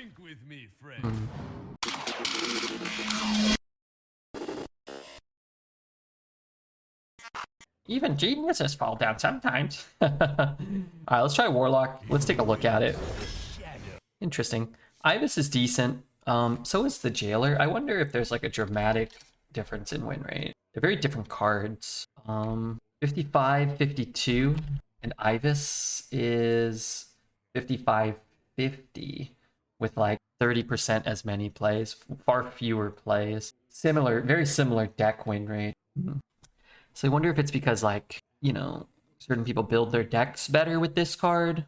Drink with me, friend. Even geniuses fall down sometimes. Alright, let's try Warlock. Let's take a look at it. Interesting. Ibis is decent. So is the Jailer. I wonder if there's like a dramatic difference in win rate. They're very different cards. 55, 52, and Ibis is 55, 50 with like 30% as many plays, far fewer plays. Similar, very similar deck win rate. So I wonder if it's because, like, you know, certain people build their decks better with this card,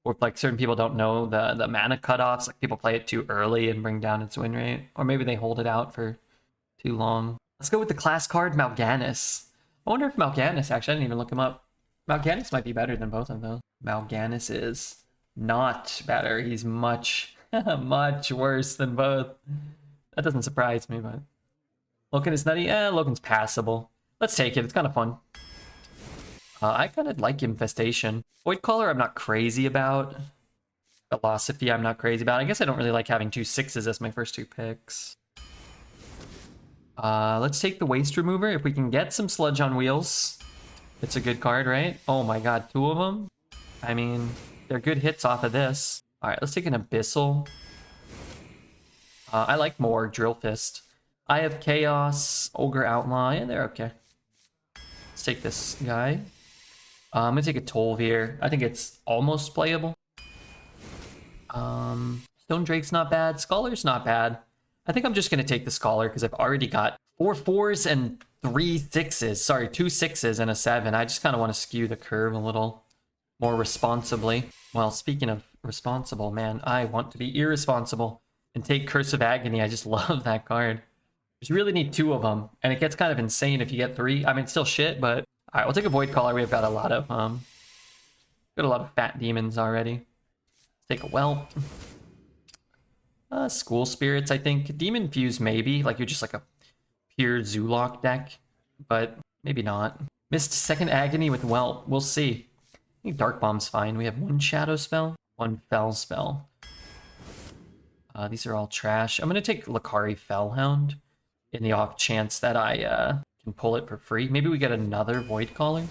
or if, like, certain people don't know the mana cutoffs, like people play it too early and bring down its win rate, or maybe they hold it out for too long. Let's go with the class card, Mal'Ganis. I wonder if Mal'Ganis, actually, I didn't even look him up. Mal'Ganis might be better than both of those. Mal'Ganis is not better. He's much, much worse than both. That doesn't surprise me, but... Loken is nutty? Loken's passable. Let's take it. It's kind of fun. I kind of like Infestation. Voidcaller I'm not crazy about. Philosophy I'm not crazy about. I guess I don't really like having 2 6s as my first 2 picks. Let's take the Waste Remover. If we can get some Sludge on Wheels, it's a good card, right? Oh my god, 2 of them? I mean, they're good hits off of this. Alright, let's take an Abyssal. I like more Drill Fist. I have Chaos, Ogre Outlaw, and they're okay. Let's take this guy. I'm gonna take a Tol'Vir. I think it's almost playable. Stone Drake's not bad. Scholar's not bad. I think I'm just gonna take the Scholar because I've already got 4 4s and 3 6s. Sorry, 2 6s and a 7. I just kind of want to skew the curve a little more responsibly. Well, speaking of responsible, man, I want to be irresponsible and take Curse of Agony. I just love that card. You really need 2 of them, and it gets kind of insane if you get 3. I mean, it's still shit, but all right, we'll take a Voidcaller. We've got a lot of fat demons already. Let's take a Whelp. School Spirits, I think. Demon Fuse, maybe. Like, you're just like a pure Zoolock deck, but maybe not. Missed second Agony with Whelp. We'll see. I think Dark Bomb's fine. We have 1 Shadow Spell, 1 Fell Spell. These are all trash. I'm going to take Lakari Fellhound in the off chance that I can pull it for free. Maybe we get another Voidcaller.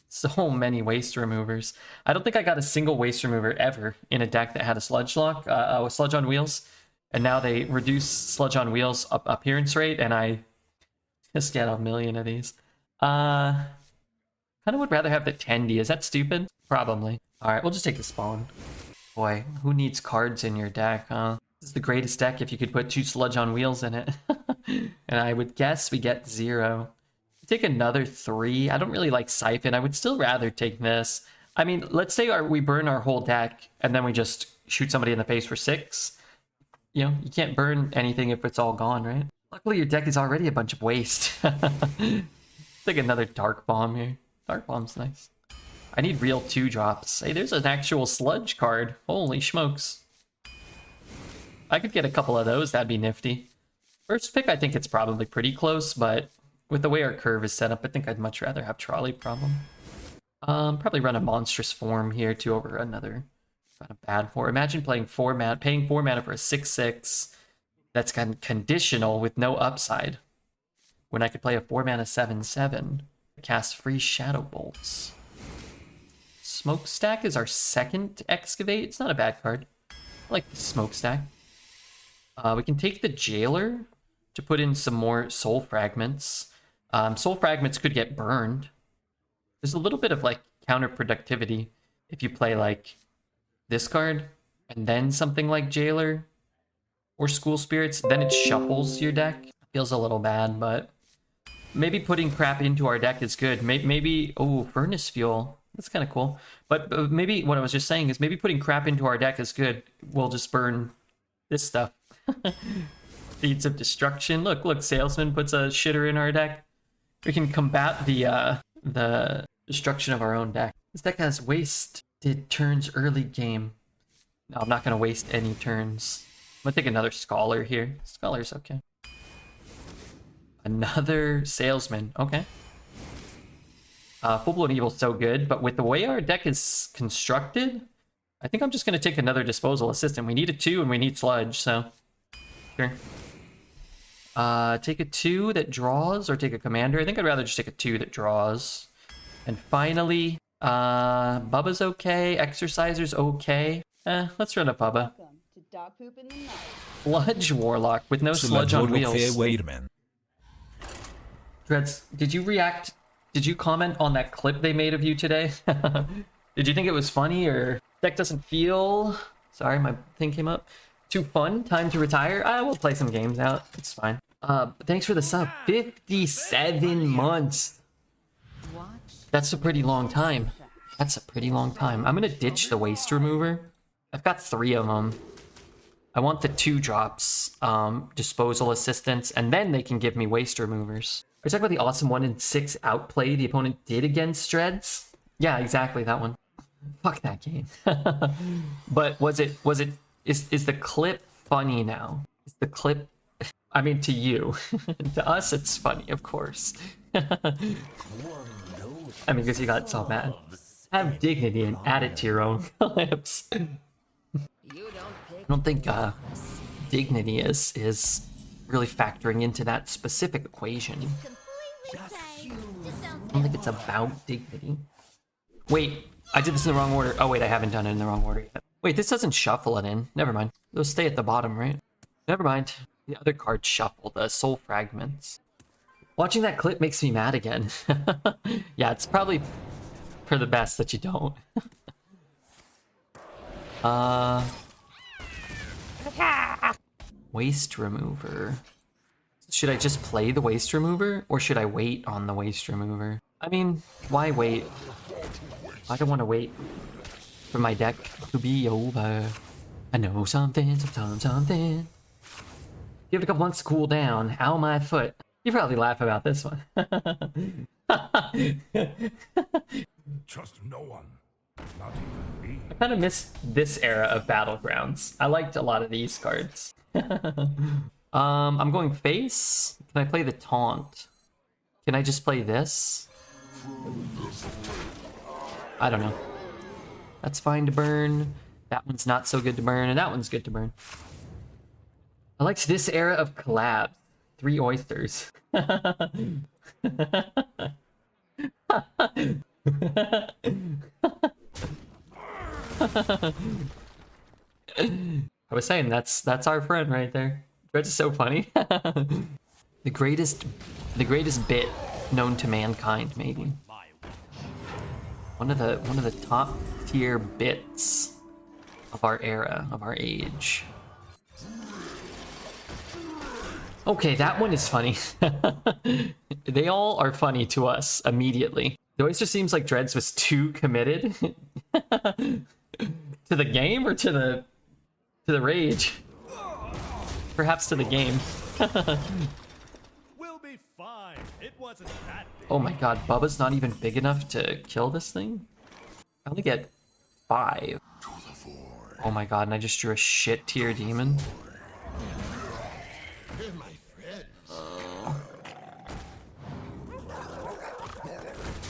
So many Waste Removers. I don't think I got a single Waste Remover ever in a deck that had a Sludge Lock, a Sludge on Wheels. And now they reduce Sludge on Wheels appearance rate, and I just get a million of these. Kind of would rather have the Tendy. Is that stupid? Probably. Alright, we'll just take the Spawn. Boy, who needs cards in your deck, huh? This is the greatest deck if you could put 2 Sludge on Wheels in it. And I would guess we get 0. Take another 3. I don't really like Siphon. I would still rather take this. I mean, let's say we burn our whole deck and then we just shoot somebody in the face for 6. You know, you can't burn anything if it's all gone, right? Luckily, your deck is already a bunch of waste. Let's take another Dark Bomb here. Dark Bomb's nice. I need real 2-drops. Hey, there's an actual Sludge card. Holy smokes. I could get a couple of those. That'd be nifty. First pick, I think it's probably pretty close, but with the way our curve is set up, I think I'd much rather have Trolley Problem. Probably run a Monstrous Form here to over another kind of bad 4. Imagine playing 4 mana, paying 4 mana for a 6/6 that's kind of conditional with no upside. When I could play a 4 mana 7/7, cast free Shadow Bolts. Smokestack is our second Excavate. It's not a bad card. I like the Smokestack. We can take the Jailer to put in some more Soul Fragments. Soul Fragments could get burned. There's a little bit of like counterproductivity if you play like this card and then something like Jailer or School Spirits, then it shuffles your deck. Feels a little bad, but maybe putting crap into our deck is good. Maybe oh, Furnace Fuel. That's kind of cool. But maybe what I was just saying is maybe putting crap into our deck is good. We'll just burn this stuff. Deeds of Destruction. Look, Salesman puts a shitter in our deck. We can combat the destruction of our own deck. This deck has wasted turns early game. No, I'm not going to waste any turns. I'm going to take another Scholar here. Scholar's okay. Another Salesman. Okay. Full Blown Evil's so good, but with the way our deck is constructed, I think I'm just gonna take another disposal assistant. We need a 2 and we need sludge, so sure. Take a 2 that draws or take a commander. I think I'd rather just take a 2 that draws. And finally, Bubba's okay. Exerciser's okay. Let's run a Bubba. Sludge Warlock with no sludge on wheels. Wait a minute. Dreads, did you react? Did you comment on that clip they made of you today? Did you think it was funny or deck doesn't feel? Sorry, my thing came up. Too fun? Time to retire? I will play some games out. It's fine. Thanks for the sub. 57 months. That's a pretty long time. That's a pretty long time. I'm gonna ditch the waste remover. I've got 3 of them. I want the 2 drops, disposal assistants, and then they can give me waste removers. Are you talking about the awesome 1-in-6 outplay the opponent did against Dreads? Yeah, exactly, that one. Fuck that game. But is the clip funny now? Is the clip, I mean, to you. To us, it's funny, of course. I mean, because you got so mad. Have dignity and add it to your own clips. I don't think dignity is really factoring into that specific equation. I don't think it's about dignity. Wait, I did this in the wrong order. Oh wait, I haven't done it in the wrong order yet. Wait, this doesn't shuffle it in. Never mind. They'll stay at the bottom, right? Never mind. The other cards shuffle, the soul fragments. Watching that clip makes me mad again. Yeah, it's probably for the best that you don't. Waste remover. Should I just play the waste remover or should I wait on the waste remover? I mean, why wait? I don't want to wait for my deck to be over. I know something. Give it a couple months to cool down. Ow, my foot. You probably laugh about this one. Trust no one. Not even me. I kind of missed this era of Battlegrounds. I liked a lot of these cards. I'm going face. Can I play the taunt? Can I just play this? I don't know. That's fine to burn. That one's not so good to burn, and that one's good to burn. I liked this era of collabs. 3 oysters. I was saying that's our friend right there. That's so funny. the greatest bit known to mankind, maybe. One of the top tier bits of our era, of our age. Okay, that one is funny. They all are funny to us immediately. The oyster seems like Dreads was too committed to the game or to the rage. Perhaps to the game. We'll be fine. It wasn't that big. Oh my god, Bubba's not even big enough to kill this thing? I only get 5. Oh my god, and I just drew a shit tier demon.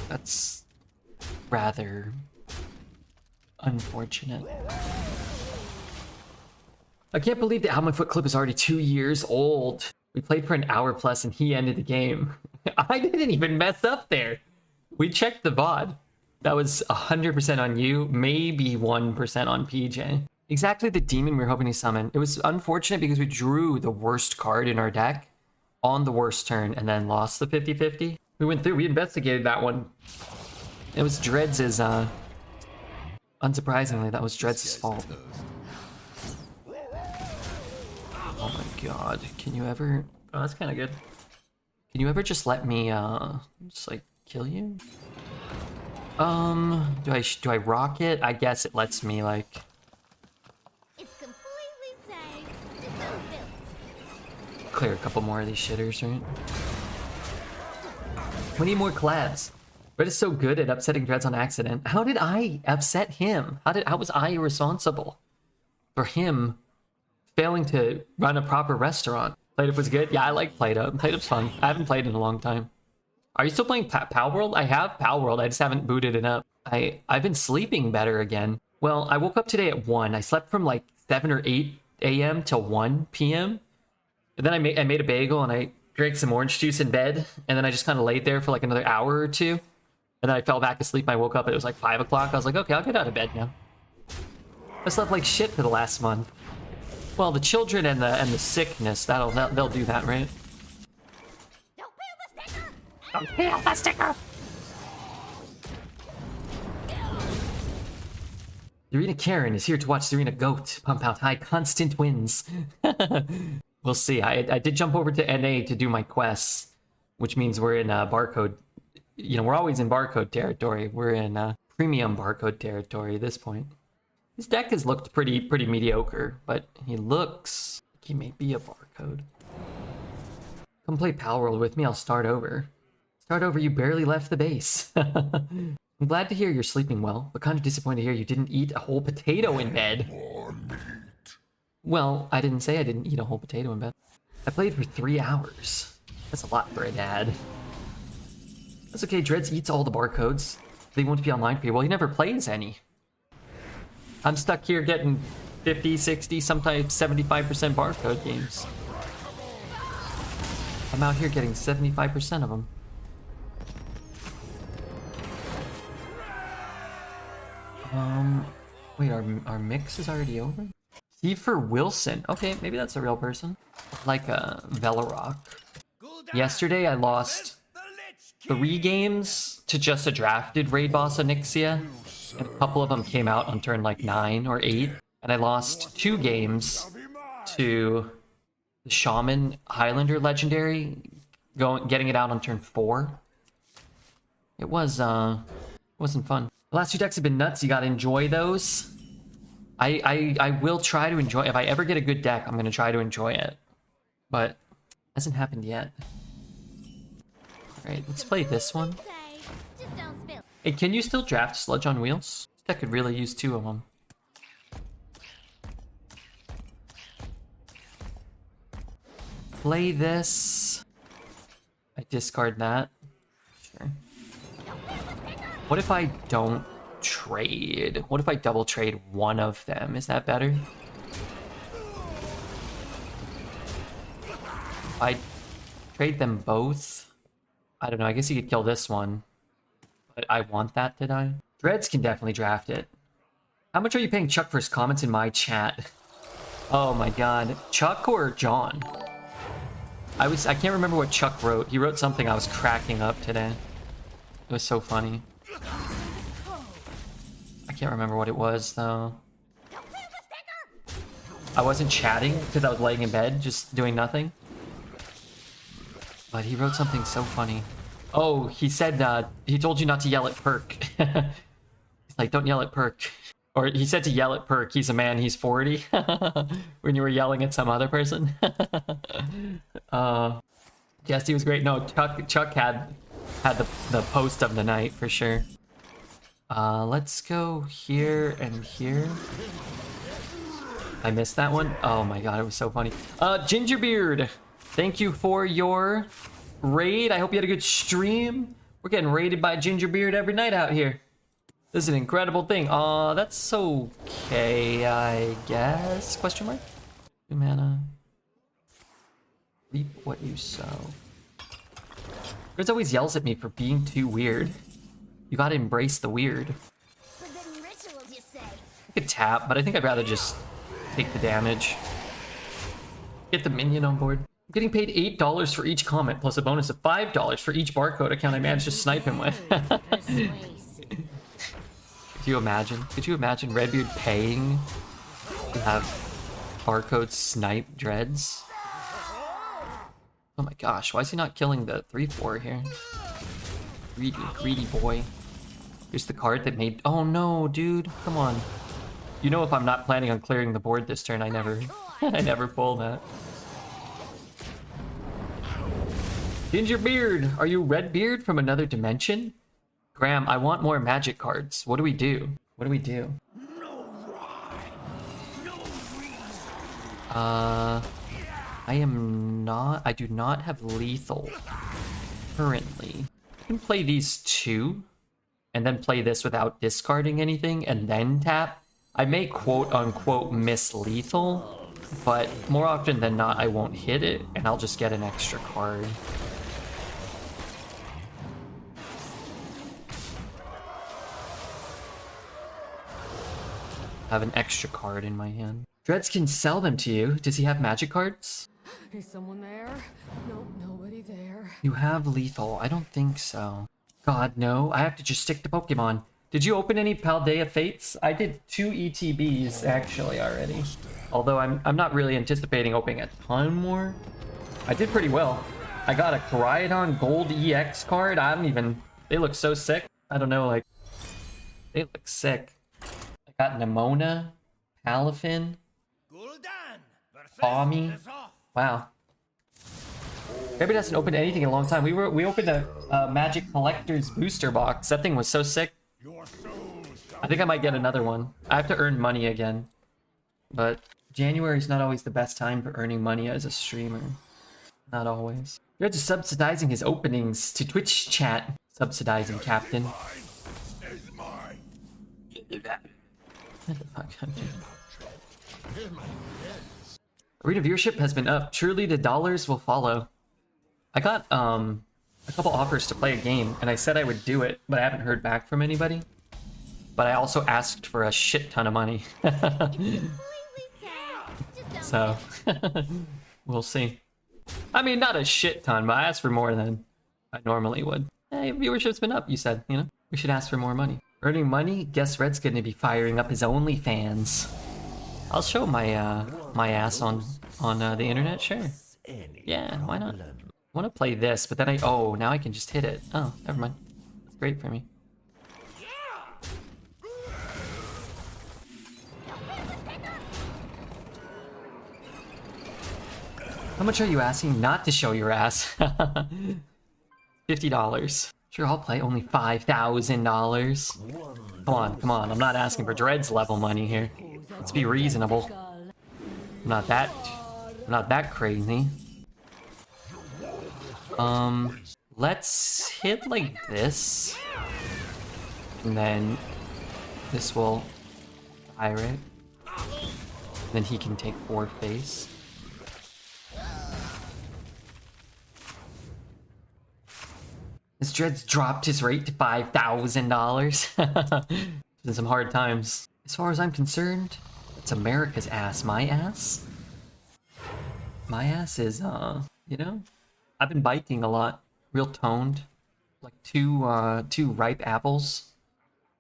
That's rather unfortunate. I can't believe that How My Foot clip is already 2 years old. We played for an hour plus and he ended the game. I didn't even mess up there. We checked the VOD. That was 100% on you, maybe 1% on PJ. Exactly the demon we were hoping to summon. It was unfortunate because we drew the worst card in our deck on the worst turn and then lost the 50-50. We went through, we investigated that one. It was Dreads' unsurprisingly, that was Dreads' fault. Oh my god, can you ever... Oh, that's kind of good. Can you ever just let me, just like, kill you? Do I rock it? I guess it lets me, like... It's completely safe. Just don't build. Clear a couple more of these shitters, right? We need more collabs. Red is so good at upsetting Dreads on accident. How did I upset him? How was I responsible for him failing to run a proper restaurant? Plate Up was good? Yeah, I like Plate Up. Plate Up's fun. I haven't played in a long time. Are you still playing Pal World? I have Pal World. I just haven't booted it up. I've been sleeping better again. Well, I woke up today at 1. I slept from like 7 or 8 a.m. till 1 p.m. And then I made a bagel and I drank some orange juice in bed. And then I just kind of laid there for like another hour or two. And then I fell back asleep. I woke up and it was like 5 o'clock. I was like, okay, I'll get out of bed now. I slept like shit for the last month. Well, the children and the sickness, they'll do that, right? Don't peel the sticker! Don't peel the sticker! Serena Karen is here to watch Serena Goat pump out high constant wins. We'll see. I did jump over to NA to do my quests, which means we're in barcode. You know, we're always in barcode territory. We're in premium barcode territory at this point. His deck has looked pretty mediocre, but he looks like he may be a barcode. Come play Pal World with me, I'll start over. Start over, you barely left the base. I'm glad to hear you're sleeping well, but kind of disappointed to hear you didn't eat a whole potato in bed. Well, I didn't say I didn't eat a whole potato in bed. I played for 3 hours. That's a lot for a dad. That's okay, Dreads eats all the barcodes. They won't be online for you. Well, he never plays any. I'm stuck here getting 50, 60, sometimes 75% barcode games. I'm out here getting 75% of them. Wait, our mix is already over? Kiefer Wilson. Okay, maybe that's a real person. Like Velorock. Yesterday I lost 3 games to just a drafted raid boss Onyxia. And a couple of them came out on turn like 9 or 8. And I lost 2 games to the Shaman Highlander Legendary, getting it out on turn 4. It wasn't fun. The last 2 decks have been nuts. You gotta enjoy those. I will try to enjoy. If I ever get a good deck, I'm gonna try to enjoy it. But it hasn't happened yet. Alright, let's play this one. Just don't spill. Hey, can you still draft Sludge on Wheels? This deck could really use 2 of them. Play this. I discard that. Sure. What if I don't trade? What if I double trade one of them? Is that better? If I trade them both? I don't know. I guess you could kill this one. But I want that to die. Dreads can definitely draft it. How much are you paying Chuck for his comments in my chat? Oh my god. Chuck or John? I can't remember what Chuck wrote. He wrote something I was cracking up today. It was so funny. I can't remember what it was though. I wasn't chatting because I was laying in bed just doing nothing. But he wrote something so funny. Oh, he said he told you not to yell at Perk. He's like, don't yell at Perk. Or he said to yell at Perk. He's a man, he's 40. When you were yelling at some other person. Yes, he was great. No, Chuck had the post of the night for sure. Let's go here and here. I missed that one. Oh my god, it was so funny. Gingerbeard, thank you for your raid. I hope you had a good stream. We're getting raided by Gingerbeard every night out here. This is an incredible thing. That's okay, I guess. Question mark? 2 mana. Reap what you sow. Chris always yells at me for being too weird. You gotta embrace the weird. Forbidden rituals, you say? I could tap, but I think I'd rather just take the damage. Get the minion on board. I'm getting paid $8 for each comment, plus a bonus of $5 for each barcode account I managed to snipe him with. Could you imagine? Could you imagine Redbeard paying to have barcode snipe Dreads? Oh my gosh, why is he not killing the 3/4 here? Greedy boy. Here's the card that made... Oh no, dude, come on. You know if I'm not planning on clearing the board this turn, I never pull that. Gingerbeard, are you Redbeard from another dimension? Graham, I want more magic cards. What do we do? What do we do? I do not have lethal currently. I can play these 2 and then play this without discarding anything and then tap I may quote unquote miss lethal, but more often than not I won't hit it and I'll just get an extra card. I have an extra card in my hand. Dreads can sell them to you. Does he have magic cards? Is someone there? Nope, nobody there. You have lethal. I don't think so. God, no. I have to just stick to Pokemon. Did you open any Paldea Fates? I did 2 ETBs actually already. Although I'm not really anticipating opening a ton more. I did pretty well. I got a Koraidon Gold EX card. I don't even... They look so sick. I don't know, like... They look sick. I got Nemona, Palafin, Gul'dan versus Tommy. Azoth. Wow. Rabbit hasn't opened anything in a long time. We opened a Magic Collector's booster box. That thing was so sick. Your soul shall I think I might get another one. I have to earn money again. But January's not always the best time for earning money as a streamer. Not always. You're just subsidizing his openings to Twitch chat. Subsidizing, Captain. is mine. What the fuck? Arena viewership has been up. Truly, the dollars will follow. I got a couple offers to play a game, and I said I would do it, but I haven't heard back from anybody. But I also asked for a shit ton of money. Completely sad. Just don't So, we'll see. I mean, not a shit ton, but I asked for more than I normally would. Hey, viewership's been up, you said, you know? We should ask for more money. Earning money? Guess Red's gonna be firing up his OnlyFans. I'll show my my ass on the internet, sure. Yeah, why not? I want to play this, but then oh, now I can just hit it. Oh, never mind. It's great for me. How much are you asking not to show your ass? $50. Sure, I'll play. Only $5,000. Come on. I'm not asking for Dreads level money here. Let's be reasonable. I'm not that crazy. Let's hit like this. And then this will fire it. Then he can take 4 face. This Dread's dropped his rate to $5,000. Been some hard times. As far as I'm concerned, it's America's ass. My ass? My ass is, you know? I've been biking a lot. Real toned. Like two ripe apples.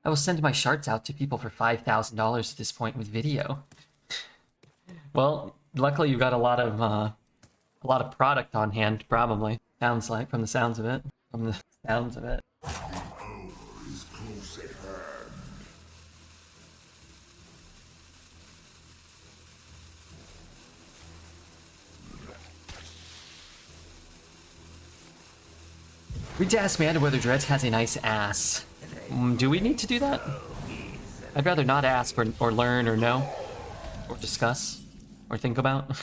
I will send my shards out to people for $5,000 at this point with video. Well, luckily you got a lot of product on hand, probably. Sounds like, from the sounds of it. From the sounds of it. Read to ask Amanda whether Dreads has a nice ass. Do we need to do that? I'd rather not ask or learn or know or discuss or think about.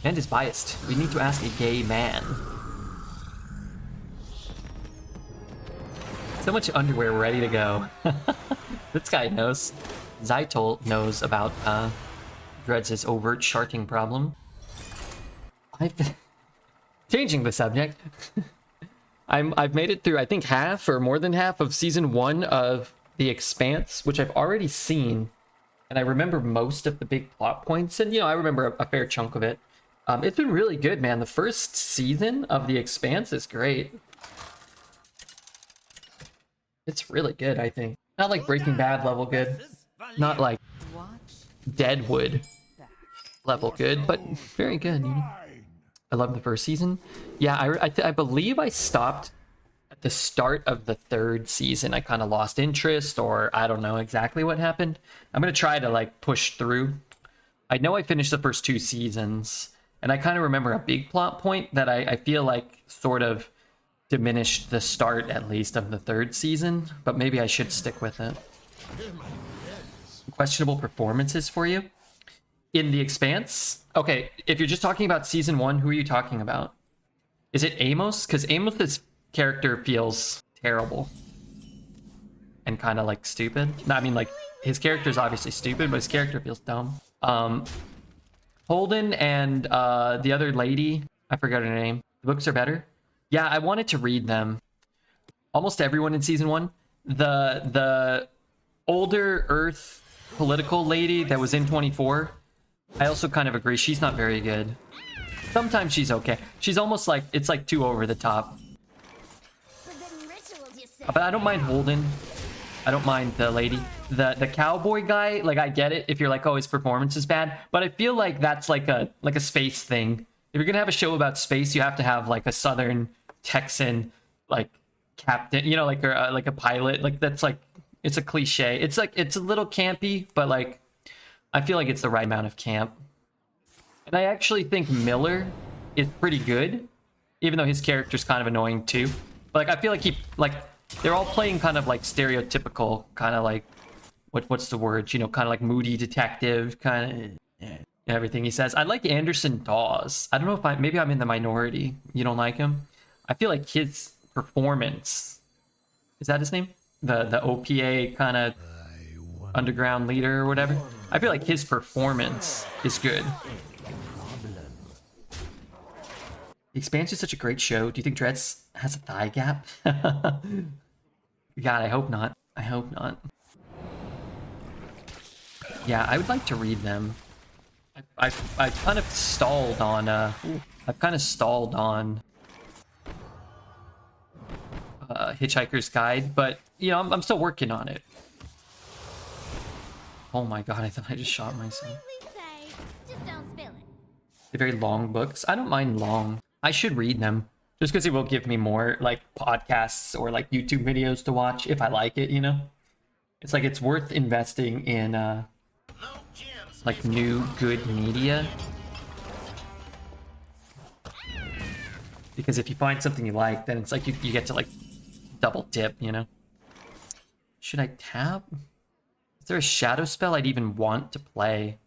And is biased. We need to ask a gay man. So much underwear ready to go. This guy knows. Zytol knows about Dreads' overt sharting problem. I've been changing the subject. I've made it through, I think, half or more than half of season 1 of The Expanse, which I've already seen, and I remember most of the big plot points, and I remember a fair chunk of it. It's been really good, man. The first season of The Expanse is great. It's really good, I think. Not like Breaking Bad level good. Not like Deadwood level good, but very good. I love the first season. Yeah, I believe I stopped at the start of the 3rd season. I kind of lost interest, or I don't know exactly what happened. I'm going to try to like push through. I know I finished the first 2 seasons, and I kind of remember a big plot point that I feel like sort of diminished the start, at least, of the 3rd season, but maybe I should stick with it. Questionable performances for you? In The Expanse? Okay, if you're just talking about season 1, who are you talking about? Is it Amos? Because Amos's character feels terrible and kind of like stupid. No, I mean, like, his character is obviously stupid, but his character feels dumb. Holden and the other lady, I forgot her name. The books are better. Yeah, I wanted to read them. Almost everyone in season 1. The older Earth political lady that was in 24, I also kind of agree. She's not very good. Sometimes she's okay. She's almost like, it's like too over the top. Forbidden rituals, you say? But I don't mind Holden. I don't mind the lady. The cowboy guy, like, I get it if you're like, oh, his performance is bad. But I feel like that's like a space thing. If you're gonna have a show about space, you have to have like a Southern Texan, like, captain, you know, like a pilot. Like, that's like, it's a cliche. It's like, it's a little campy, but like, I feel like it's the right amount of camp. And I actually think Miller is pretty good, even though his character's kind of annoying too. But like, I feel like they're all playing kind of like stereotypical, kind of like, what's the word? You know, kind of like moody detective, kind of everything he says. I like Anderson Dawes. I don't know if maybe I'm in the minority. You don't like him? I feel like his performance, is that his name? The OPA kind of underground leader or whatever. I feel like his performance is good. The Expanse is such a great show. Do you think Dreads has a thigh gap? God, I hope not. I hope not. Yeah, I would like to read them. I've kind of stalled on Hitchhiker's Guide, but you know, I'm still working on it. Oh my god, I thought I just shot myself. Politely say, just don't spill it. They're very long books. I don't mind long. I should read them just because it will give me more like podcasts or like YouTube videos to watch if I like it, you know? It's like, it's worth investing in like new good media. Because if you find something you like, then it's like you get to like double dip, you know? Should I tap? Is there a shadow spell I'd even want to play?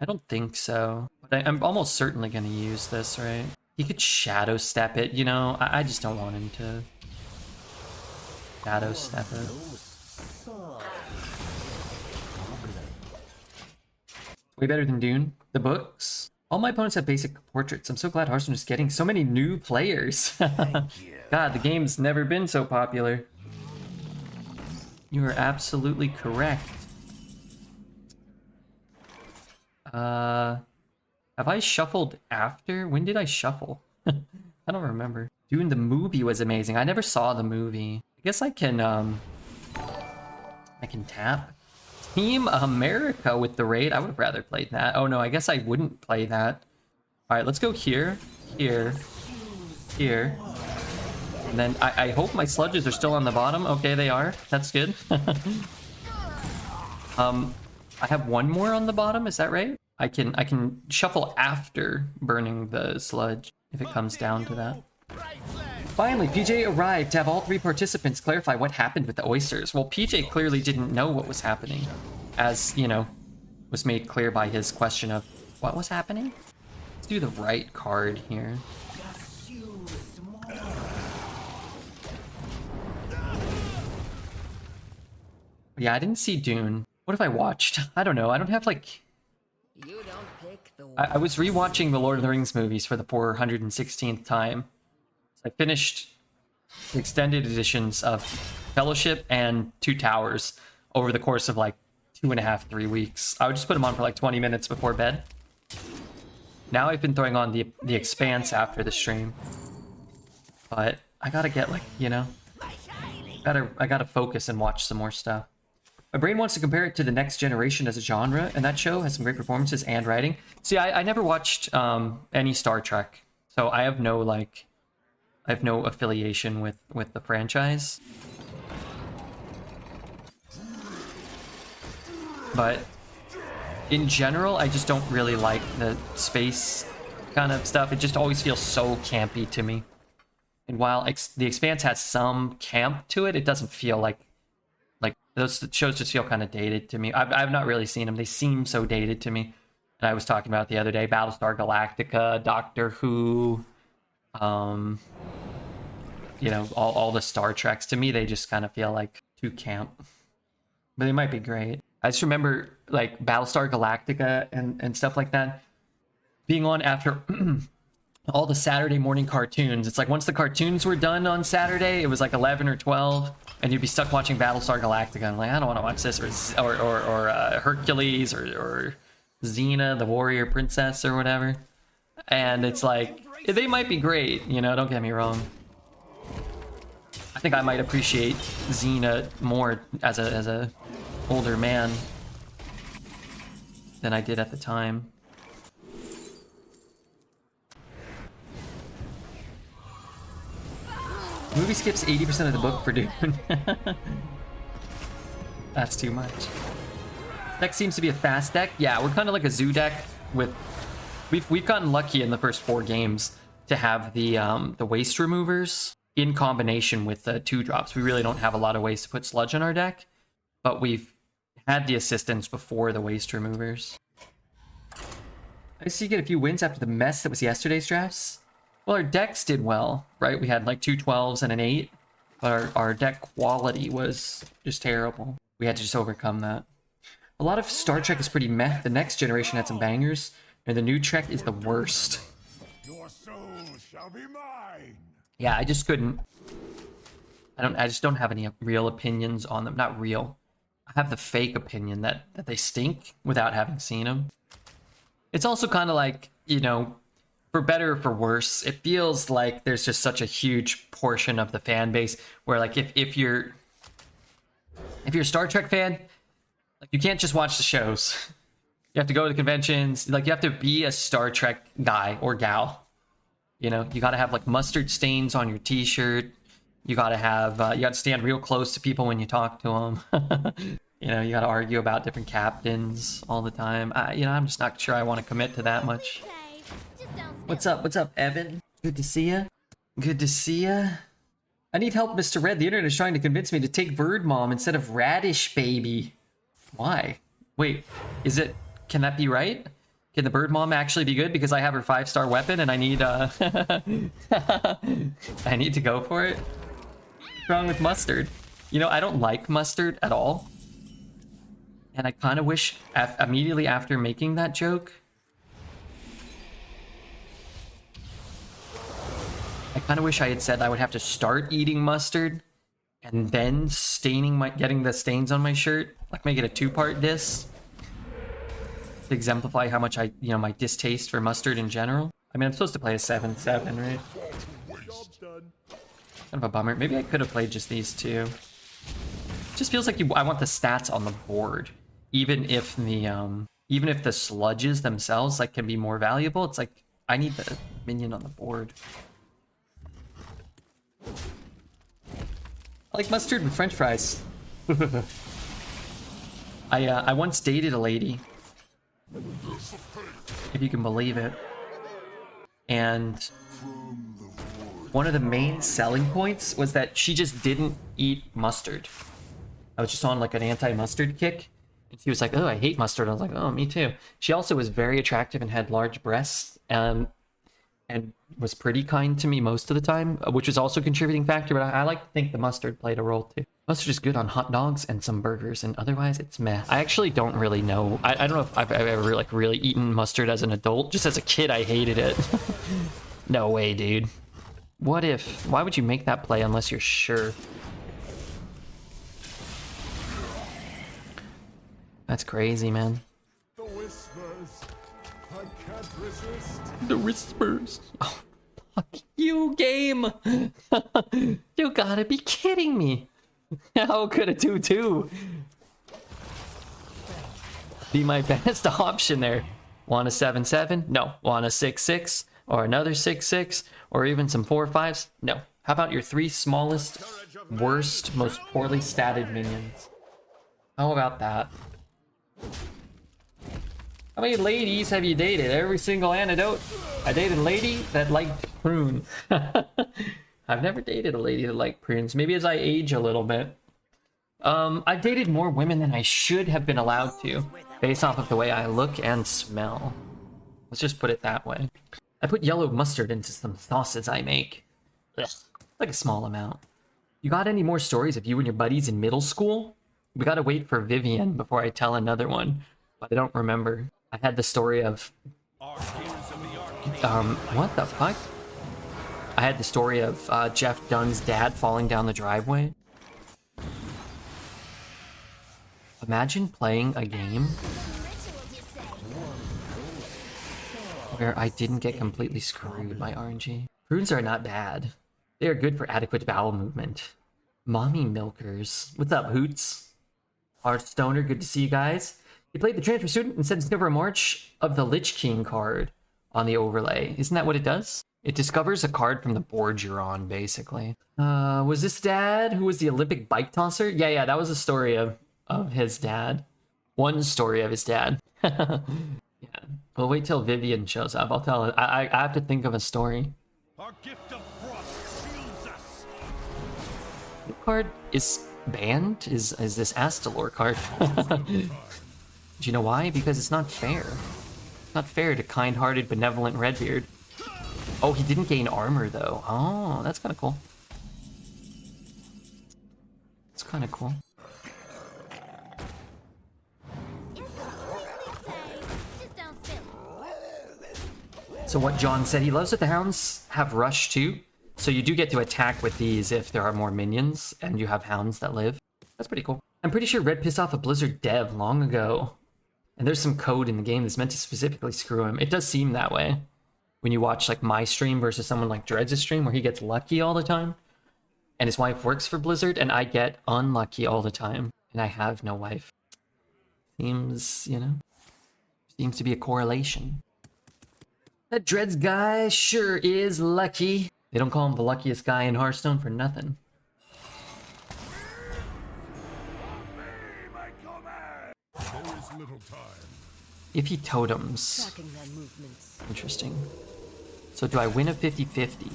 I don't think so. But I'm almost certainly going to use this, right? He could shadow step it, you know? I just don't want him to shadow step it. Way better than Dune. The books. All my opponents have basic portraits. I'm so glad Hearthstone is getting so many new players. God, the game's never been so popular. You are absolutely correct. Have I shuffled after? When did I shuffle? I don't remember. Dune the movie was amazing. I never saw the movie. I guess I can tap. Team America with the raid. I would have rather played that. Oh no, I guess I wouldn't play that. All right, let's go here, here, here. And then I hope my sludges are still on the bottom. Okay, they are. That's good. I have one more on the bottom. Is that right? I can shuffle after burning the sludge if it comes down to that. Finally, PJ arrived to have all 3 participants clarify what happened with the oysters. Well, PJ clearly didn't know what was happening, as, you know, was made clear by his question of what was happening. Let's do the right card here. Yeah, I didn't see Dune. What have I watched? I don't know. I don't have, like... You don't pick the I was rewatching the Lord of the Rings movies for the 416th time. I finished the extended editions of Fellowship and Two Towers over the course of like 2.5, 3 weeks. I would just put them on for like 20 minutes before bed. Now I've been throwing on the Expanse after the stream. But I gotta get like, you know, I gotta focus and watch some more stuff. My brain wants to compare it to The Next Generation as a genre, and that show has some great performances and writing. See, I never watched any Star Trek, so I have no like... I have no affiliation with the franchise. But in general, I just don't really like the space kind of stuff. It just always feels so campy to me. And while The Expanse has some camp to it, it doesn't feel like those shows just feel kind of dated to me. I've not really seen them. They seem so dated to me. And I was talking about the other day, Battlestar Galactica, Doctor Who, you know, all the Star Treks. To me, they just kind of feel like too camp. But they might be great. I just remember like Battlestar Galactica and stuff like that being on after all the Saturday morning cartoons. It's like once the cartoons were done on Saturday, it was like 11 or 12, and you'd be stuck watching Battlestar Galactica. I'm like, I don't want to watch this, or Hercules, or Xena, the warrior princess, or whatever. And it's like, they might be great, you know, don't get me wrong. I think I might appreciate Xena more as a older man than I did at the time. Movie skips 80% of the book for Dune. That's too much. Deck seems to be a fast deck. Yeah, we're kind of like a zoo deck with... We've gotten lucky in the first 4 games to have the waste removers in combination with the 2-drops. We really don't have a lot of ways to put sludge in our deck, but we've had the assistance before the waste removers. I see you get a few wins after the mess that was yesterday's drafts. Well, our decks did well, right? We had like 2 12s and an 8, but our deck quality was just terrible. We had to just overcome that. A lot of Star Trek is pretty meh. The Next Generation had some bangers, and the new Trek is the worst. Your soul shall be mine. Yeah, I just couldn't. I just don't have any real opinions on them. Not real. I have the fake opinion that they stink without having seen them. It's also kind of like, you know, for better or for worse, it feels like there's just such a huge portion of the fan base where, like, if you're a Star Trek fan, like, you can't just watch the shows. You have to go to the conventions. Like, you have to be a Star Trek guy or gal. You know, you gotta have like mustard stains on your t-shirt. You gotta have, you gotta stand real close to people when you talk to them. You know, you gotta argue about different captains all the time. You know, I'm just not sure I want to commit to that much. Okay, just don't spill What's up? What's up, Evan? Good to see ya. Good to see ya. I need help, Mr. Red. The internet is trying to convince me to take Bird Mom instead of Radish Baby. Why? Wait, can that be right? Can the Bird Mom actually be good because I have her 5-star weapon and I need I need to go for it? What's wrong with Mustard? You know, I don't like Mustard at all. And I kind of wish immediately after making that joke, I kind of wish I had said I would have to start eating mustard and then getting the stains on my shirt, like make it a 2-part diss to exemplify how much my distaste for mustard in general. I mean, I'm supposed to play a 7/7, right? Kind of a bummer. Maybe I could have played just these two. It just feels like I want the stats on the board, even if the sludges themselves like can be more valuable. It's like I need the minion on the board. I like mustard with French fries. I once dated a lady, if you can believe it, and one of the main selling points was that she just didn't eat mustard. I was just on like an anti-mustard kick, and she was like, "Oh, I hate mustard." I was like, "Oh, me too." She also was very attractive and had large breasts, and was pretty kind to me most of the time, which was also a contributing factor, but I like to think the mustard played a role too. Mustard is good on hot dogs and some burgers, and otherwise it's meh. I actually don't really know. I don't know if I've ever like really eaten mustard as an adult. Just as a kid, I hated it. No way, dude. Why would you make that play unless you're sure? That's crazy, man. The whispers. I can't resist. The whispers. Oh, fuck you, game. You gotta be kidding me. How could a 2/2 be my best option there? Want a 7/7? No. Want a 6/6? Or another 6/6? Or even some 4/5s? No. How about your 3 smallest, worst, most poorly statted minions? How about that? How many ladies have you dated? Every single anecdote. I dated a lady that liked prunes. I've never dated a lady that liked prunes. Maybe as I age a little bit. I've dated more women than I should have been allowed to, based off of the way I look and smell. Let's just put it that way. I put yellow mustard into some sauces I make. Ugh. Like a small amount. You got any more stories of you and your buddies in middle school? We gotta wait for Vivian before I tell another one, but I don't remember. I had the story of what the fuck? I had the story of Jeff Dunn's dad falling down the driveway. Imagine playing a game where I didn't get completely screwed by RNG. Prunes are not bad. They are good for adequate bowel movement. Mommy milkers. What's up, Hoots? Hearthstoner, good to see you guys. You played the transfer student and said discover a March of the Lich King card on the overlay. Isn't that what it does? It discovers a card from the board you're on, basically. Was this dad who was the Olympic bike tosser? Yeah, that was a story of his dad. One story of his dad. Yeah. We'll wait till Vivian shows up. I'll tell her. I have to think of a story. Our gift of frost shields us. What card is banned? Is this Astalor card? Do you know why? Because it's not fair. It's not fair to kind-hearted, benevolent Redbeard. Oh, he didn't gain armor, though. Oh, that's kind of cool. It's kind of cool. Just don't spill it. So what John said, he loves that the hounds have rush too. So you do get to attack with these if there are more minions and you have hounds that live. That's pretty cool. I'm pretty sure Red pissed off a Blizzard dev long ago. And there's some code in the game that's meant to specifically screw him. It does seem that way. When you watch like my stream versus someone like Dreads' stream where he gets lucky all the time. And his wife works for Blizzard and I get unlucky all the time. And I have no wife. Seems, you know, seems to be a correlation. That Dreads guy sure is lucky. They don't call him the luckiest guy in Hearthstone for nothing. There is little time. Iffy totems. Interesting. So do I win a 50-50?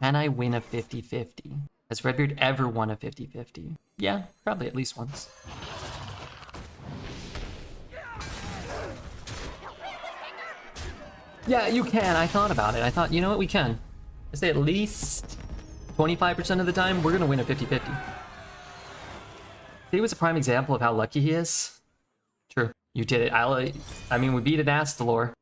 Can I win a 50-50? Has Redbeard ever won a 50-50? Yeah, probably at least once. Yeah, you can. I thought about it. I thought, you know what, we can. I say at least 25% of the time, we're going to win a 50-50. He was a prime example of how lucky he is. True. You did it. I mean, we beat an Astalor.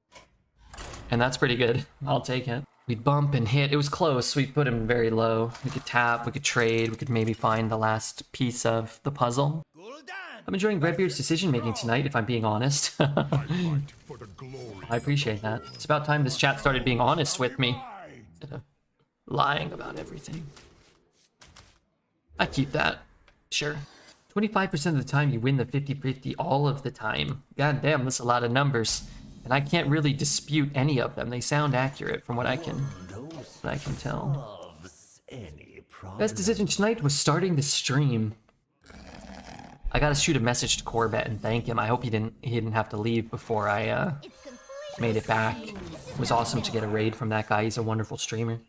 And that's pretty good. I'll take it. We'd bump and hit. It was close. We put him very low. We could tap, we could trade, we could maybe find the last piece of the puzzle. I'm enjoying Redbeard's decision making tonight, if I'm being honest. I appreciate that. It's about time this chat started being honest with me. Instead of lying about everything. I keep that. Sure. 25% of the time you win the 50-50 all of the time. God damn, that's a lot of numbers. And I can't really dispute any of them. They sound accurate from what I can tell. Best decision tonight was starting the stream. I gotta shoot a message to Corbett and thank him. I hope he didn't have to leave before I made it back. It was awesome to get a raid from that guy. He's a wonderful streamer.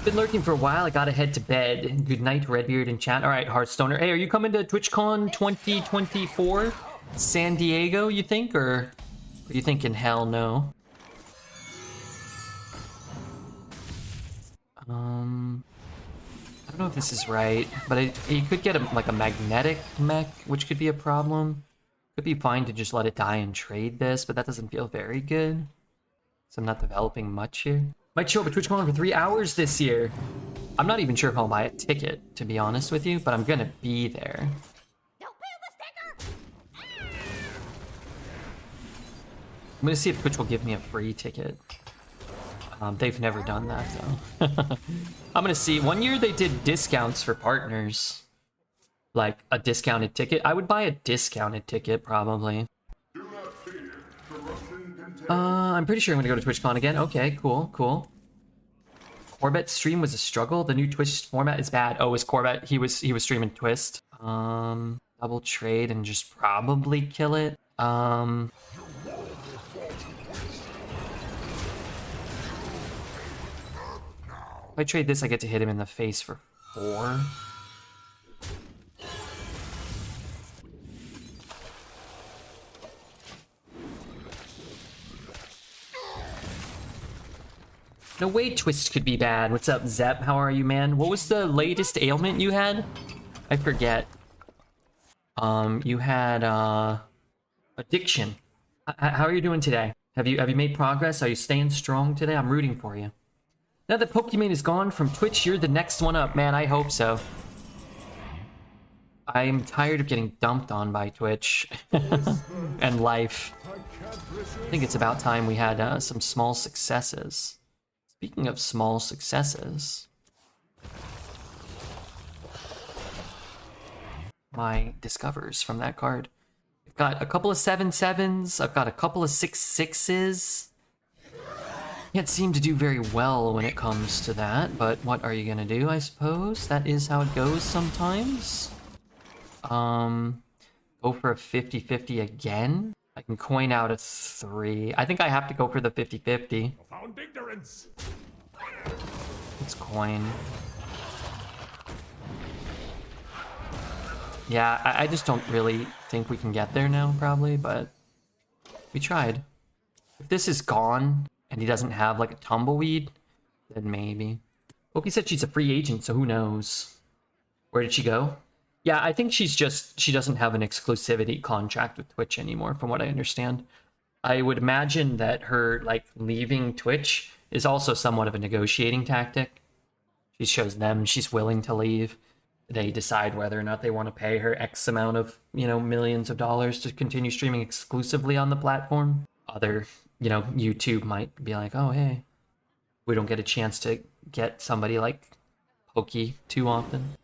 Been lurking for a while. I gotta head to bed. Good night, Redbeard in chat. All right, Hearthstoner. Hey, are you coming to TwitchCon 2024? San Diego, you think? Or are you thinking hell no? I don't know if this is right, but you could get like a magnetic mech, which could be a problem. Could be fine to just let it die and trade this, but that doesn't feel very good. So I'm not developing much here. Might show up at TwitchCon for 3 hours this year. I'm not even sure if I'll buy a ticket, to be honest with you, but I'm gonna be there. Don't peel the sticker! I'm gonna see if Twitch will give me a free ticket. They've never done that, though. I'm gonna see. One year they did discounts for partners. Like, a discounted ticket. I would buy a discounted ticket, probably. I'm pretty sure I'm gonna go to TwitchCon again. Okay, cool, cool. Corbett's stream was a struggle. The new Twitch format is bad. Oh, is Corbett? He was streaming Twist. Double trade and just probably kill it. If I trade this, I get to hit him in the face for 4. No way Twist could be bad. What's up, Zep? How are you, man? What was the latest ailment you had? I forget. You had, addiction. How are you doing today? Have you made progress? Are you staying strong today? I'm rooting for you. Now that Pokemon is gone from Twitch, you're the next one up, man. I hope so. I'm tired of getting dumped on by Twitch and life. I think it's about time we had some small successes. Speaking of small successes, my discovers from that card. I've got a couple of 7/7s. I've got a couple of 6/6s. Can't seem to do very well when it comes to that, but what are you gonna do, I suppose? That is how it goes sometimes. Go for a 50-50 again. I can coin out a 3. I think I have to go for the 50-50. Found ignorance. Let's coin. Yeah, I just don't really think we can get there now, probably, but we tried. If this is gone and he doesn't have like a tumbleweed, then maybe. Loki said she's a free agent, so who knows? Where did she go? Yeah, I think she doesn't have an exclusivity contract with Twitch anymore, from what I understand. I would imagine that her, like, leaving Twitch is also somewhat of a negotiating tactic. She shows them she's willing to leave. They decide whether or not they want to pay her X amount of, millions of dollars to continue streaming exclusively on the platform. Other, YouTube might be like, oh, hey, we don't get a chance to get somebody like Pokey too often.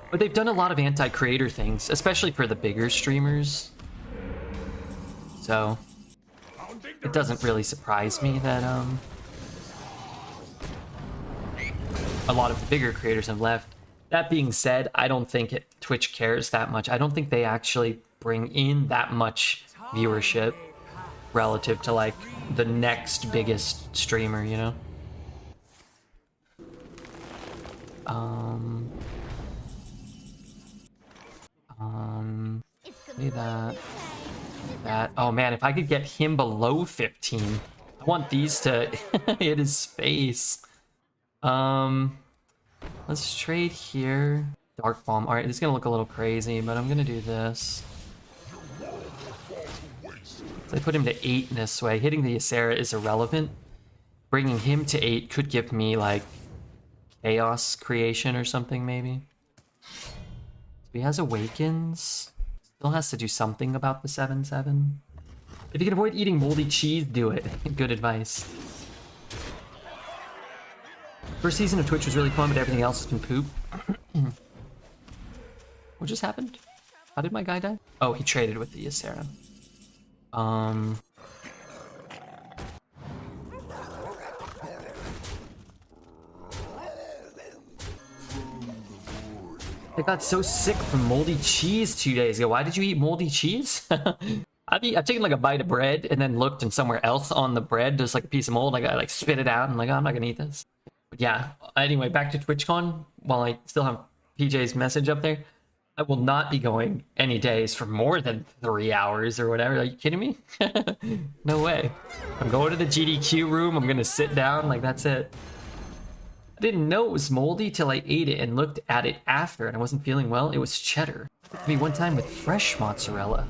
But they've done a lot of anti-creator things, especially for the bigger streamers. So it doesn't really surprise me that a lot of the bigger creators have left. That being said, I don't think Twitch cares that much. I don't think they actually bring in that much viewership relative to like the next biggest streamer, Say that. Oh man, if I could get him below 15, I want these to hit his face. Let's trade here. Dark Bomb. All right, this is gonna look a little crazy, but I'm gonna do this. So I put him to 8 this way. Hitting the Ysera is irrelevant. Bringing him to 8 could give me like chaos creation or something maybe. So he has Awakens. Still has to do something about the 7/7. If you can avoid eating moldy cheese, do it. Good advice. First season of Twitch was really fun, but everything else has been poop. What just happened? How did my guy die? Oh, he traded with the Ysera. I got so sick from moldy cheese 2 days ago. Why did you eat moldy cheese? I've taken like a bite of bread and then looked and somewhere else on the bread there's like a piece of mold. I like spit it out and like, oh, I'm not gonna eat this. But yeah, anyway, back to TwitchCon. While I still have PJ's message up there, I will not be going any days for more than 3 hours or whatever. Are you kidding me? No way. I'm going to the GDQ room. I'm gonna sit down. Like, that's it. I didn't know it was moldy till I ate it and looked at it after and I wasn't feeling well. It was cheddar. It took me one time with fresh mozzarella.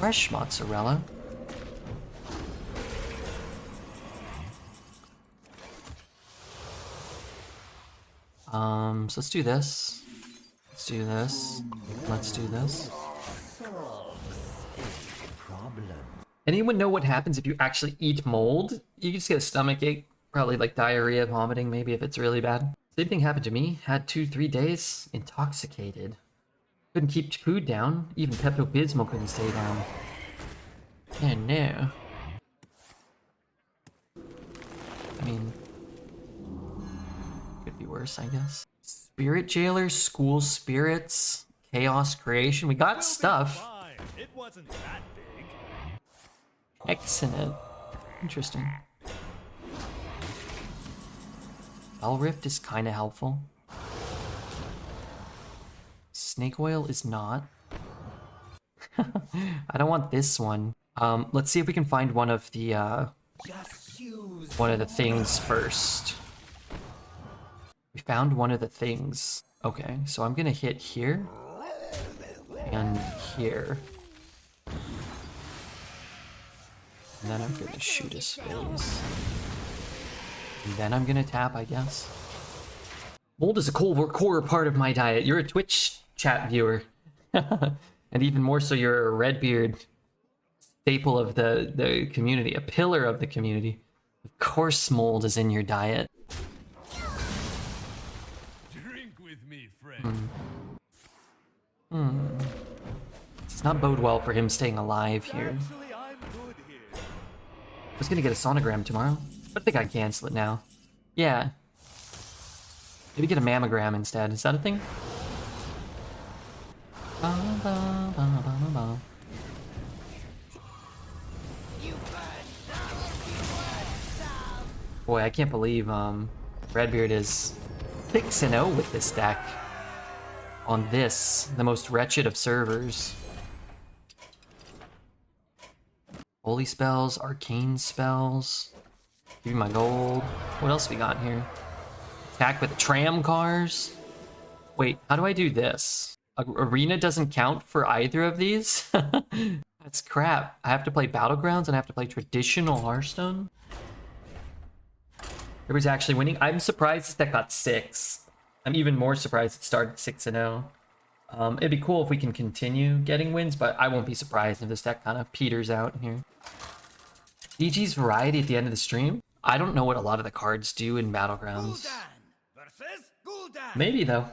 Fresh mozzarella. So let's do this. Let's do this. Let's do this. Anyone know what happens if you actually eat mold? You just get a stomach ache. Probably like diarrhea, vomiting, maybe if it's really bad. Same thing happened to me. Had 2-3 days. Intoxicated. Couldn't keep food down. Even Pepto-Bismol couldn't stay down. Oh no. I mean, could be worse, I guess. Spirit Jailer, School Spirits, Chaos Creation. We got stuff. It wasn't that big. Excellent. Interesting. Bell Rift is kind of helpful. Snake Oil is not. I don't want this one. Let's see if we can find one of the things first. We found one of the things. Okay, so I'm gonna hit here and here. And then I'm gonna shoot his face. And then I'm gonna tap, I guess. Mold is a core part of my diet. You're a Twitch chat viewer. And even more so, you're a Redbeard staple of the community, a pillar of the community. Of course mold is in your diet. Drink with me, friend. Does not bode well for him staying alive here. Actually, I'm good here. I was gonna get a sonogram tomorrow, but I think I cancel it now. Yeah. Maybe get a mammogram instead. Is that a thing? Boy, I can't believe Redbeard is 6-0 with this deck. On this, the most wretched of servers. Holy spells, arcane spells. Give me my gold. What else we got here? Attack with tram cars. Wait, how do I do this? Arena doesn't count for either of these? That's crap. I have to play Battlegrounds and I have to play traditional Hearthstone? Everybody's actually winning. I'm surprised this deck got 6. I'm even more surprised it started 6-0. It'd be cool if we can continue getting wins, but I won't be surprised if this deck kind of peters out here. DG's variety at the end of the stream? I don't know what a lot of the cards do in Battlegrounds. Versus Gul'dan. Maybe, though.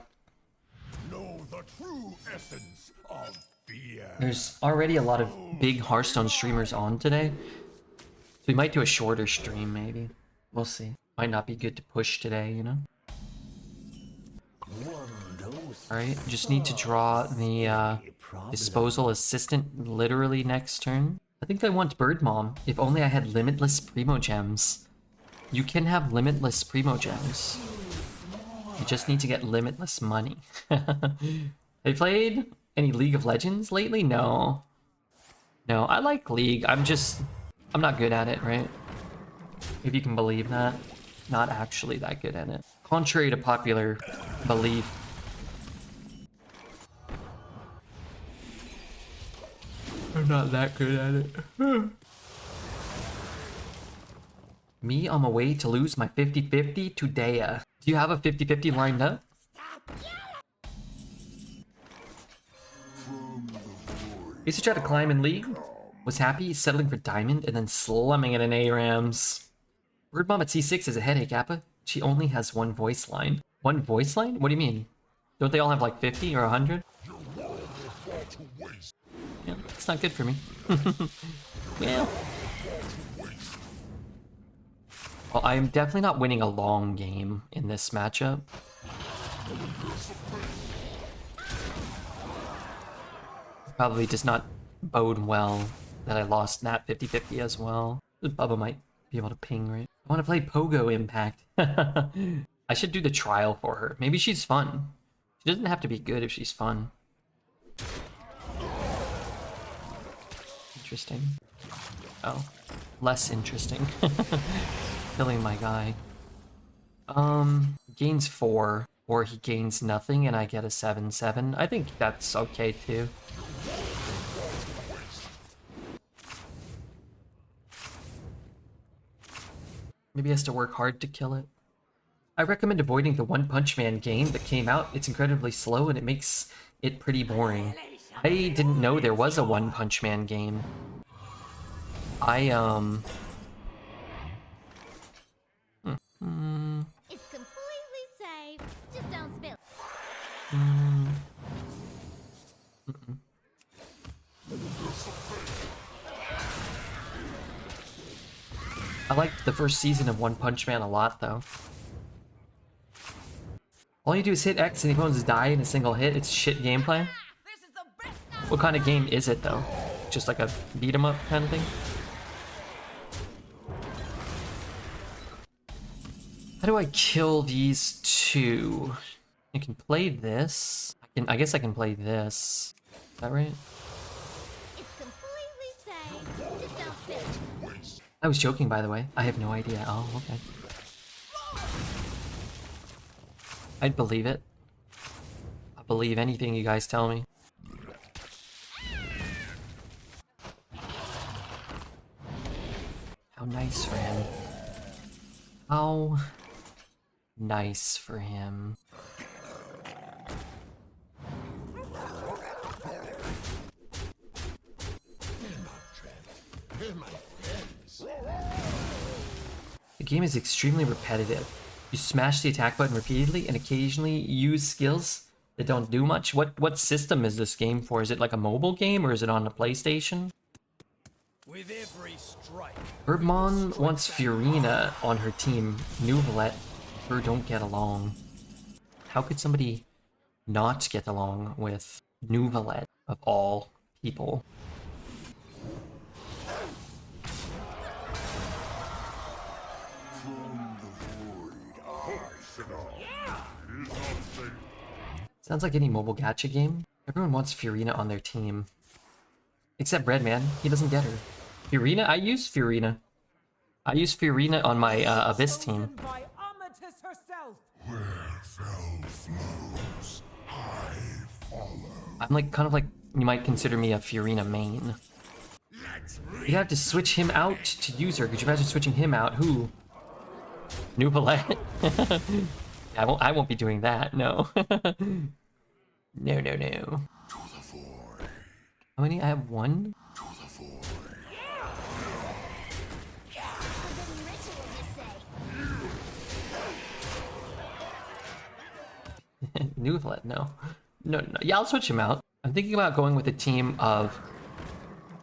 Know the true essence of fear. There's already a lot of big Hearthstone streamers on today. So we might do a shorter stream, maybe. We'll see. Might not be good to push today, you know? Alright, just need to draw the disposal assistant literally next turn. I think I want Bird Mom. If only I had limitless Primogems. You can have limitless Primogems. You just need to get limitless money. Have you played any League of Legends lately? No. No, I like League. I'm not good at it, right? If you can believe that. Not actually that good at it. Contrary to popular belief. I'm not that good at it. Me on my way to lose my 50-50 to Daya. Do you have a 50-50 lined up? Used to try to climb in League. Was happy settling for Diamond and then slumming it in ARAMs. Bird Mom at C6 is a headache, Appa. She only has one voice line. One voice line? What do you mean? Don't they all have like 50 or 100? Yeah, it's not good for me. Well, I am definitely not winning a long game in this matchup. Probably does not bode well that I lost that 50-50 as well. Bubba might be able to ping, right? I want to play Pogo Impact. I should do the trial for her. Maybe she's fun. She doesn't have to be good if she's fun. Interesting. Oh, less interesting. Killing my guy. Gains 4, or he gains nothing and I get a 7-7. I think that's okay too. Maybe he has to work hard to kill it. I recommend avoiding the One Punch Man game that came out. It's incredibly slow and it makes it pretty boring. I didn't know there was a One Punch Man game. It's completely safe. Just don't spill. I liked the first season of One Punch Man a lot, though. All you do is hit X and the opponents die in a single hit. It's shit gameplay. What kind of game is it, though? Just like a beat-em-up kind of thing? How do I kill these two? I can play this. I guess I can play this. Is that right? It's completely safe. I was joking, by the way. I have no idea. Oh, okay. I'd believe it. I'll believe anything you guys tell me. How nice for him. How nice for him. The game is extremely repetitive. You smash the attack button repeatedly and occasionally use skills that don't do much. What system is this game for? Is it like a mobile game or is it on the PlayStation? With every strike. Birdmon wants Fiorina on her team. Nuvalet and her don't get along. How could somebody not get along with Nuvalet of all people? Sounds like any mobile gacha game. Everyone wants Fiorina on their team. Except Breadman, he doesn't get her. Fiorina? I use Fiorina. I use Fiorina on my Abyss team. Where fell flows, I follow. I'm like, kind of like, you might consider me a Fiorina main. You'd have to switch him out to use her. Could you imagine switching him out? Who? Nuvalet? I won't be doing that, no. No, no, no. How many? I have one? Nuvalet, no. No, no. Yeah, I'll switch him out. I'm thinking about going with a team of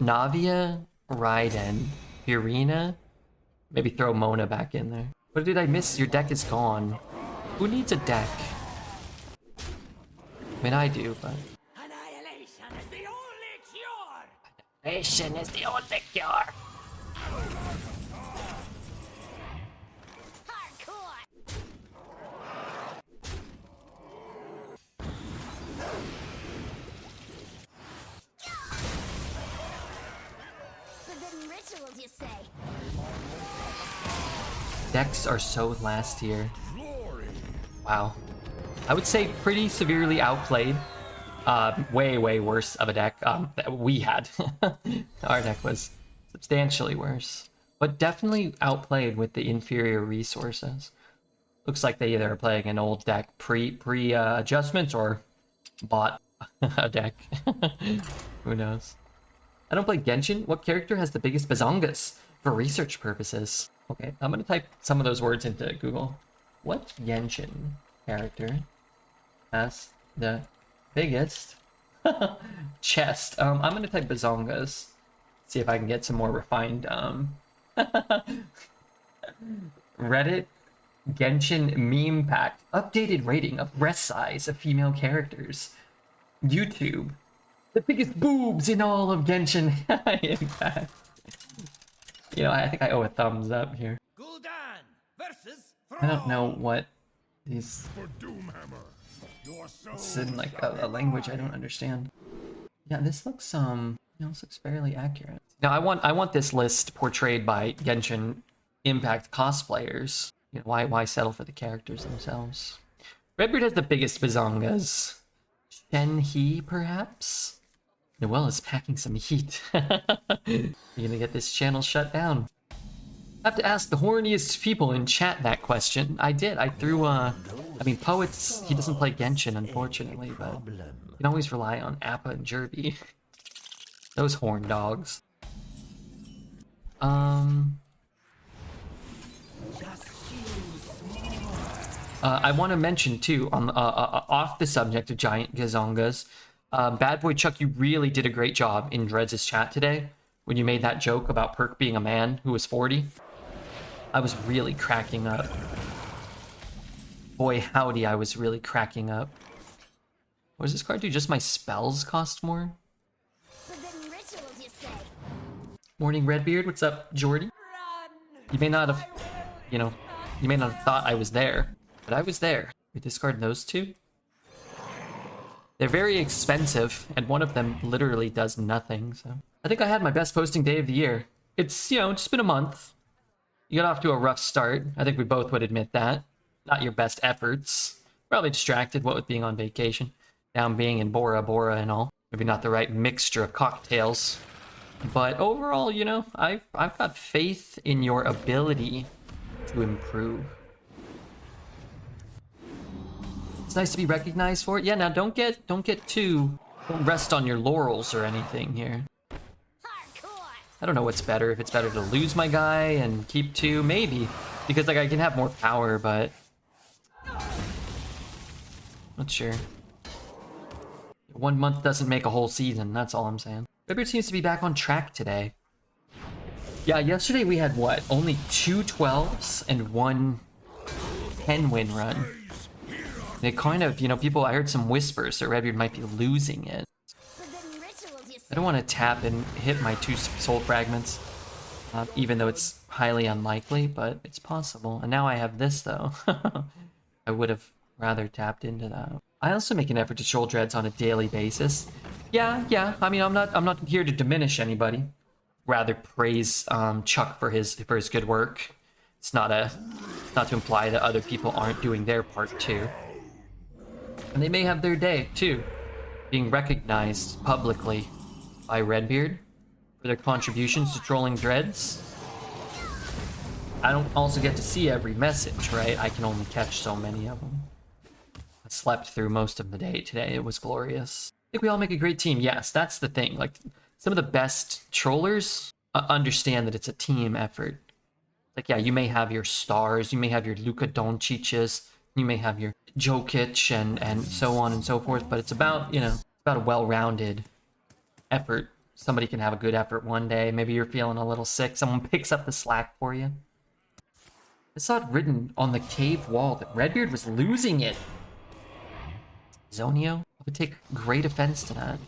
Navia, Raiden, Fiorina, maybe throw Mona back in there. What did I miss? Your deck is gone. Who needs a deck? I mean, I do, but... Annihilation is the only cure! Annihilation is the only cure! Hardcore. Forbidden rituals, you say? Decks are so last tier. Wow. I would say pretty severely outplayed. Way, way worse of a deck that we had. Our deck was substantially worse. But definitely outplayed with the inferior resources. Looks like they either are playing an old deck pre adjustments or bought a deck. Who knows? I don't play Genshin. What character has the biggest bazongas for research purposes? Okay, I'm gonna type some of those words into Google. What Genshin character has the biggest chest? I'm gonna type bazongas. See if I can get some more refined Reddit Genshin meme pack. Updated rating of breast size of female characters. YouTube. The biggest boobs in all of Genshin Impact. You know, I think I owe a thumbs up here. Gul'dan versus I don't know what these... For Doomhammer, your soul It's in like a language I don't understand. Yeah, this looks this looks fairly accurate. Now I want this list portrayed by Genshin Impact cosplayers. You know, why settle for the characters themselves? Redbeard has the biggest bazongas. Shen-He, perhaps? Noelle is packing some heat. You're gonna get this channel shut down. I have to ask the horniest people in chat that question. I did. I threw, I mean, Poets, he doesn't play Genshin, unfortunately, but you can always rely on Appa and Jerby. Those horn dogs. I want to mention, too, on off the subject of giant gazongas, Bad Boy Chuck, you really did a great job in Dreads' chat today when you made that joke about Perk being a man who was 40. I was really cracking up. Boy, howdy, I was really cracking up. What does this card do? Just my spells cost more? Forbidden rituals, you say? Morning, Redbeard. What's up, Jordy? You may not have, you know, you may not have thought I was there, but I was there. We discard those two. They're very expensive, and one of them literally does nothing, so... I think I had my best posting day of the year. It's, you know, just been a month. You got off to a rough start. I think we both would admit that. Not your best efforts. Probably distracted, what with being on vacation. Down being in Bora Bora and all. Maybe not the right mixture of cocktails. But overall, you know, I've got faith in your ability to improve. It's nice to be recognized for it. Yeah, now don't rest on your laurels or anything here. Hardcore. I don't know what's better. If it's better to lose my guy and keep 2, maybe. Because like I can have more power, but not sure. 1 month doesn't make a whole season, that's all I'm saying. Redbeard seems to be back on track today. Yeah, yesterday we had what? Only 2 12s and 1 10-win run. And it kind of, you know, I heard some whispers that Redbeard might be losing it. Forbidden rituals, you say. I don't want to tap and hit my 2 soul fragments, even though it's highly unlikely, but it's possible. And now I have this, though. I would have rather tapped into that. I also make an effort to troll dreads on a daily basis. Yeah. I mean, I'm not here to diminish anybody. Rather praise Chuck for his good work. It's not to imply that other people aren't doing their part too. And they may have their day too, being recognized publicly by Redbeard for their contributions to trolling dreads. I don't also get to see every message, right? I can only catch so many of them. I slept through most of the day today. It was glorious. I think we all make a great team. Yes, that's the thing. Like, some of the best trollers understand that it's a team effort. Like, yeah, you may have your stars, you may have your Luka Doncic's, you may have your Jokic and so on and so forth, but it's about, you know, about a well-rounded effort. Somebody can have a good effort one day. Maybe you're feeling a little sick. Someone picks up the slack for you. I saw it written on the cave wall that Redbeard was losing it. Zonio? I would take great offense to that.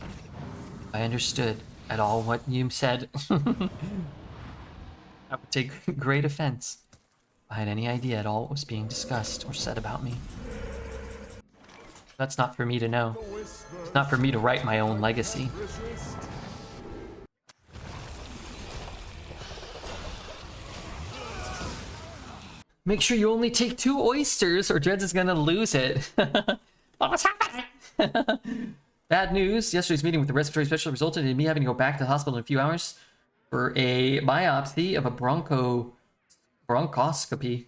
I understood at all what you said. I would take great offense if I had any idea at all what was being discussed or said about me. That's not for me to know. It's not for me to write my own legacy. Make sure you only take 2 oysters or Dreads is gonna lose it. What's happening? Bad news. Yesterday's meeting with the respiratory specialist resulted in me having to go back to the hospital in a few hours for a biopsy of a bronchoscopy.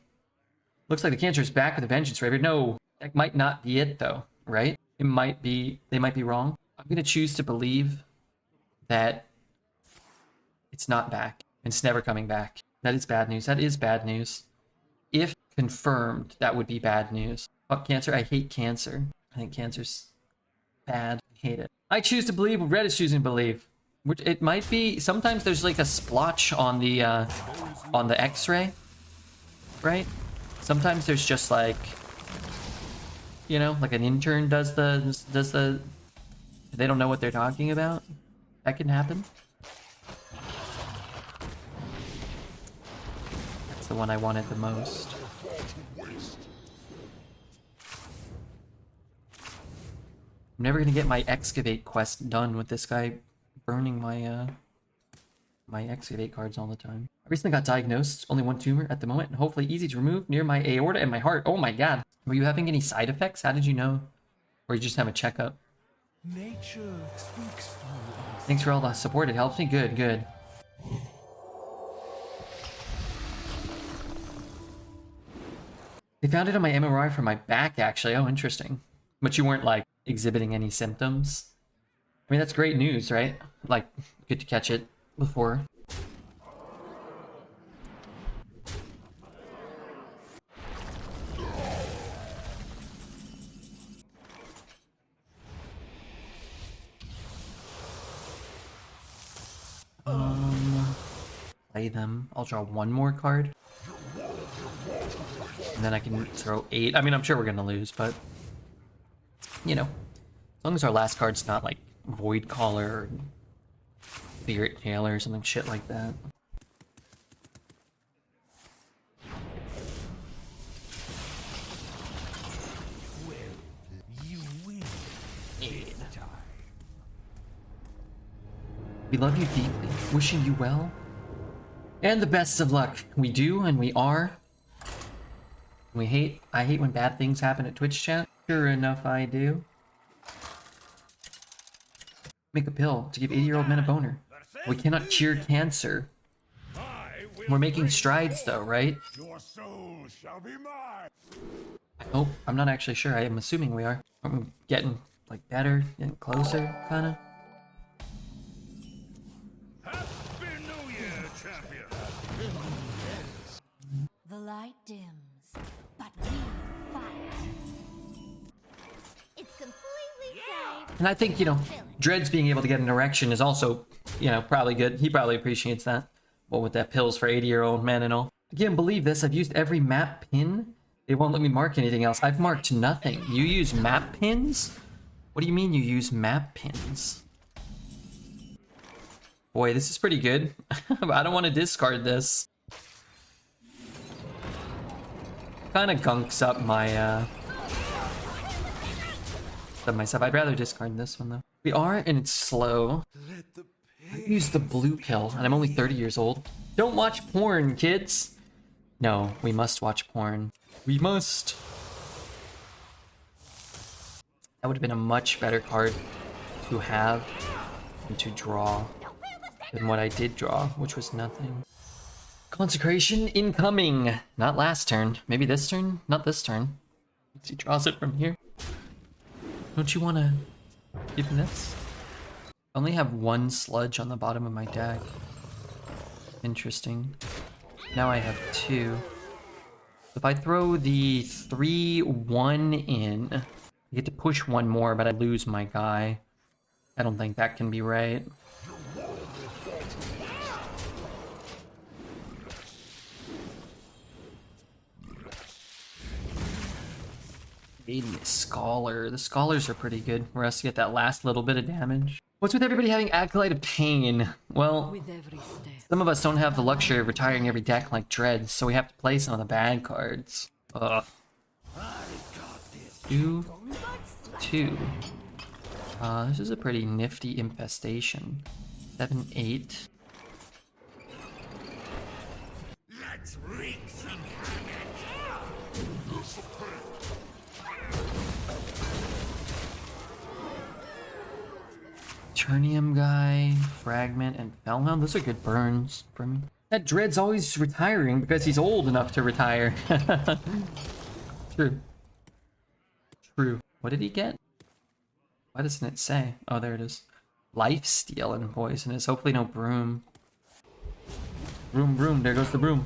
Looks like the cancer is back with a vengeance, Raven. No, that might not be it though, right? It might be, they might be wrong. I'm gonna choose to believe that it's not back. It's never coming back. That is bad news. That is bad news. If confirmed, that would be bad news. Fuck cancer. I hate cancer. I think cancer's bad. I hate it. I choose to believe what Red is choosing to believe. Which it might be. Sometimes there's like a splotch on the X-ray, right? Sometimes there's just like, you know, like an intern does the. They don't know what they're talking about. That can happen. That's the one I wanted the most. I'm never gonna get my excavate quest done with this guy burning my my excavate cards all the time. I recently got diagnosed, only 1 tumor at the moment, and hopefully easy to remove near my aorta and my heart. Oh my god. Were you having any side effects? How did you know? Or you just have a checkup? Nature speaks through us. Thanks for all the support. It helps me. Good, good. They found it on my MRI for my back, actually. Oh, interesting. But you weren't, like, exhibiting any symptoms? I mean, that's great news, right? Like, good to catch it before. Play them. I'll draw 1 more card. And then I can throw 8. I mean, I'm sure we're gonna lose, but you know, as long as our last card's not like Void Caller or Spirit Tailor or something shit like that. You win. We love you deeply. Wishing you well. And the best of luck. We do, and we are. I hate when bad things happen at Twitch chat. Sure enough, I do. Make a pill to give 80-year-old men a boner. We cannot cure cancer. We're making strides though, right? Your soul shall be mine. I hope. I'm not actually sure. I am assuming we are. I'm getting like better, getting closer, kinda. Happy New Year, champion. The light dims, but we fight. It's completely safe. And I think, you know, Dread's being able to get an erection is also, you know, probably good. He probably appreciates that. Well, with that pills for 80-year-old men and all. I can't believe this. I've used every map pin. They won't let me mark anything else. I've marked nothing. You use map pins? What do you mean you use map pins? Boy, this is pretty good. I don't want to discard this. Kind of gunks up my myself. I'd rather discard this one though. We are, and it's slow. I use the blue pill, and I'm only 30 years old. Don't watch porn, kids. No, we must watch porn. We must. That would have been a much better card to have and to draw than what I did draw, which was nothing. Consecration incoming. Not last turn. Maybe this turn? Not this turn. He draws it from here. Don't you want to give him this? I only have one sludge on the bottom of my deck. Interesting. Now I have two. If I throw the 3-1 in, I get to push one more, but I lose my guy. I don't think that can be right. Gave me a Scholar. The Scholars are pretty good for us to get that last little bit of damage. What's with everybody having Acolyte of Pain? Well, With every step. some of us don't have the luxury of retiring every deck like Dread, so we have to play some of the bad cards. Ugh. 2, 2. This is a pretty nifty infestation. 7, 8. Let's wreak some Eternium guy, Fragment, and Fellhound. Those are good burns for me. That Dread's always retiring because he's old enough to retire. True. True. What did he get? Why doesn't it say? Oh, there it is. Lifesteal and Poisonous. Hopefully no Broom. Broom, broom. There goes the broom.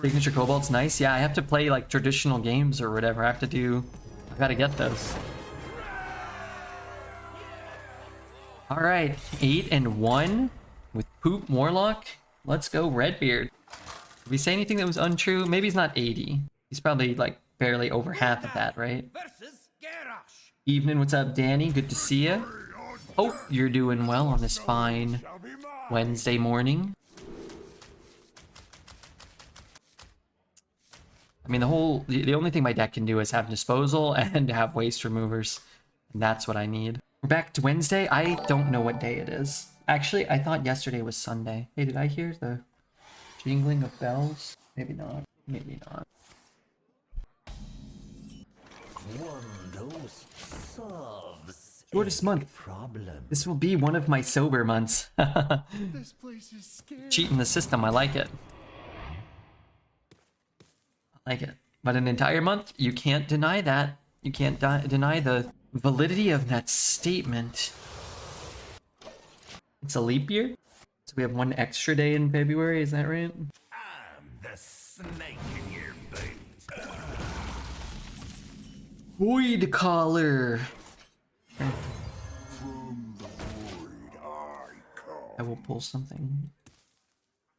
Signature Cobalt's nice. Yeah, I have to play like traditional games or whatever. I gotta get those. Alright, 8 and 1 with Poop Warlock. Let's go, Redbeard. Did we say anything that was untrue? Maybe he's not 80. He's probably like barely over half of that, right? Versus Garrosh. Evening, what's up, Danny? Good to see you. Hope you're doing well on this fine Wednesday morning. I mean, the only thing my deck can do is have disposal and have waste removers. And that's what I need. We're back to Wednesday. I don't know what day it is. Actually, I thought yesterday was Sunday. Hey, did I hear the jingling of bells? Maybe not. Maybe not. Shortest month. This will be one of my sober months. This place is scary. Cheating the system. I like it. I like it. But an entire month, you can't deny that. You can't deny the validity of that statement. It's a leap year? So we have one extra day in February, is that right? I'm the snake in your bait. Void Collar! From the void I come. I will pull something.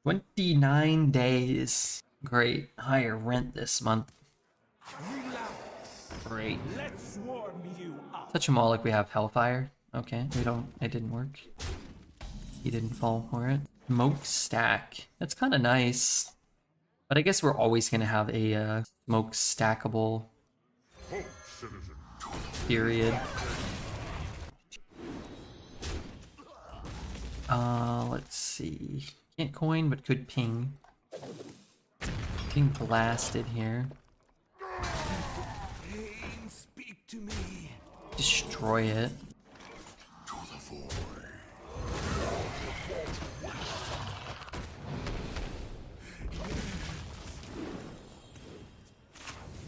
29 days. Great. Higher rent this month. Great. Let's warm you up. Touch them all like we have Hellfire. Okay, we don't. It didn't work. He didn't fall for it. Smokestack. That's kind of nice. But I guess we're always going to have a smoke stackable period. Let's see. Can't coin, but could ping. Being blasted here. Pain, speak to me. Destroy it.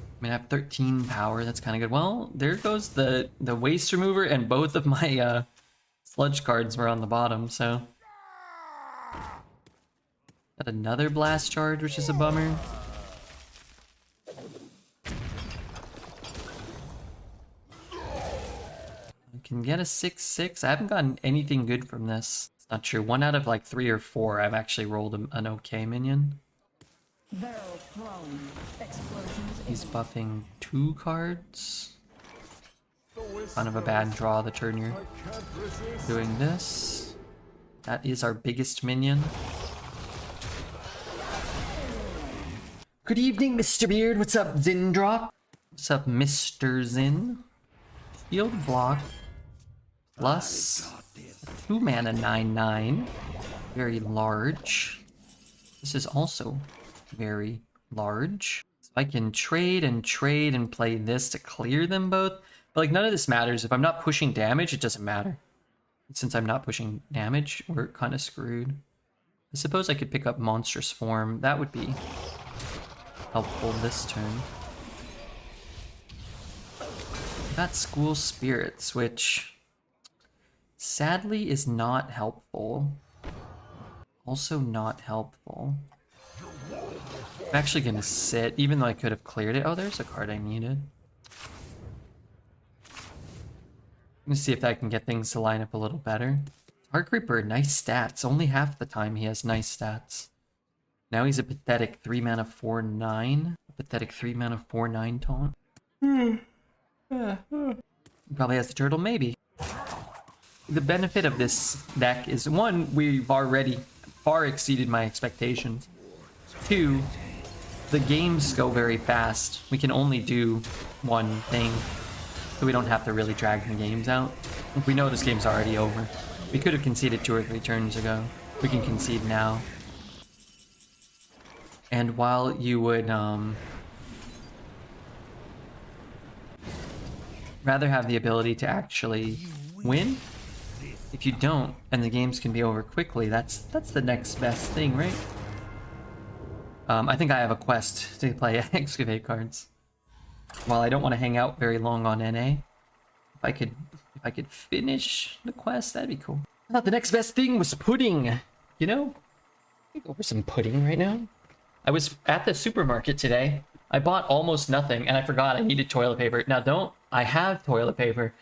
I mean, I have 13 power. That's kind of good. Well, there goes the waste remover, and both of my sludge cards were on the bottom. So got another blast charge, which is a bummer. I can get a 6/6. I haven't gotten anything good from this. It's not true. 1 out of like 3 or 4, I've actually rolled an okay minion. Barrel thrown. Explosions. He's buffing 2 cards. Kind of a bad draw the turn you're doing this. That is our biggest minion. Good evening, Mr. Beard. What's up, Zindrop? What's up, Mr. Zin? Field block plus 2 mana 9/9. Very large. This is also very large. So I can trade and play this to clear them both. But like none of this matters. If I'm not pushing damage, it doesn't matter. Since I'm not pushing damage, we're kind of screwed. I suppose I could pick up Monstrous Form. That would be helpful this turn. Got School Spirits, which sadly is not helpful. Also not helpful. I'm actually gonna sit, even though I could have cleared it. Oh, there's a card I needed. Let me see if I can get things to line up a little better. Heart Creeper, nice stats. Only half the time he has nice stats. Now he's a pathetic 3 mana 4/9. Pathetic 3 mana 4/9 taunt. Probably has the turtle, maybe. The benefit of this deck is, 1, we've already far exceeded my expectations. 2, the games go very fast. We can only do one thing, so we don't have to really drag the games out. We know this game's already over. We could have conceded 2 or 3 turns ago. We can concede now. And while you would rather have the ability to actually win, if you don't, and the games can be over quickly, that's the next best thing, right? I think I have a quest to play Excavate cards. While I don't want to hang out very long on NA, if I could finish the quest, that'd be cool. I thought the next best thing was pudding. You know, I go for some pudding right now. I was at the supermarket today. I bought almost nothing, and I forgot I needed toilet paper. Now, I have toilet paper.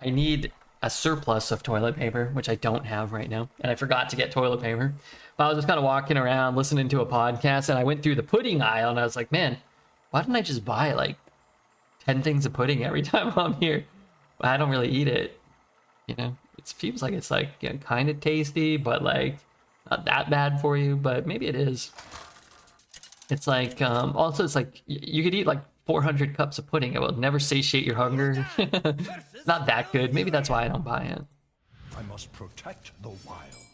I need a surplus of toilet paper, which I don't have right now, and I forgot to get toilet paper. But I was just kind of walking around, listening to a podcast, and I went through the pudding aisle, and I was like, man, why didn't I just buy like 10 things of pudding every time I'm here? I don't really eat it, you know? It seems like it's like, you know, kind of tasty, but like not that bad for you, but maybe it is. It's like, also it's like, you could eat like 400 cups of pudding. It will never satiate your hunger. Not that good. Maybe that's why I don't buy it. I must protect the wild.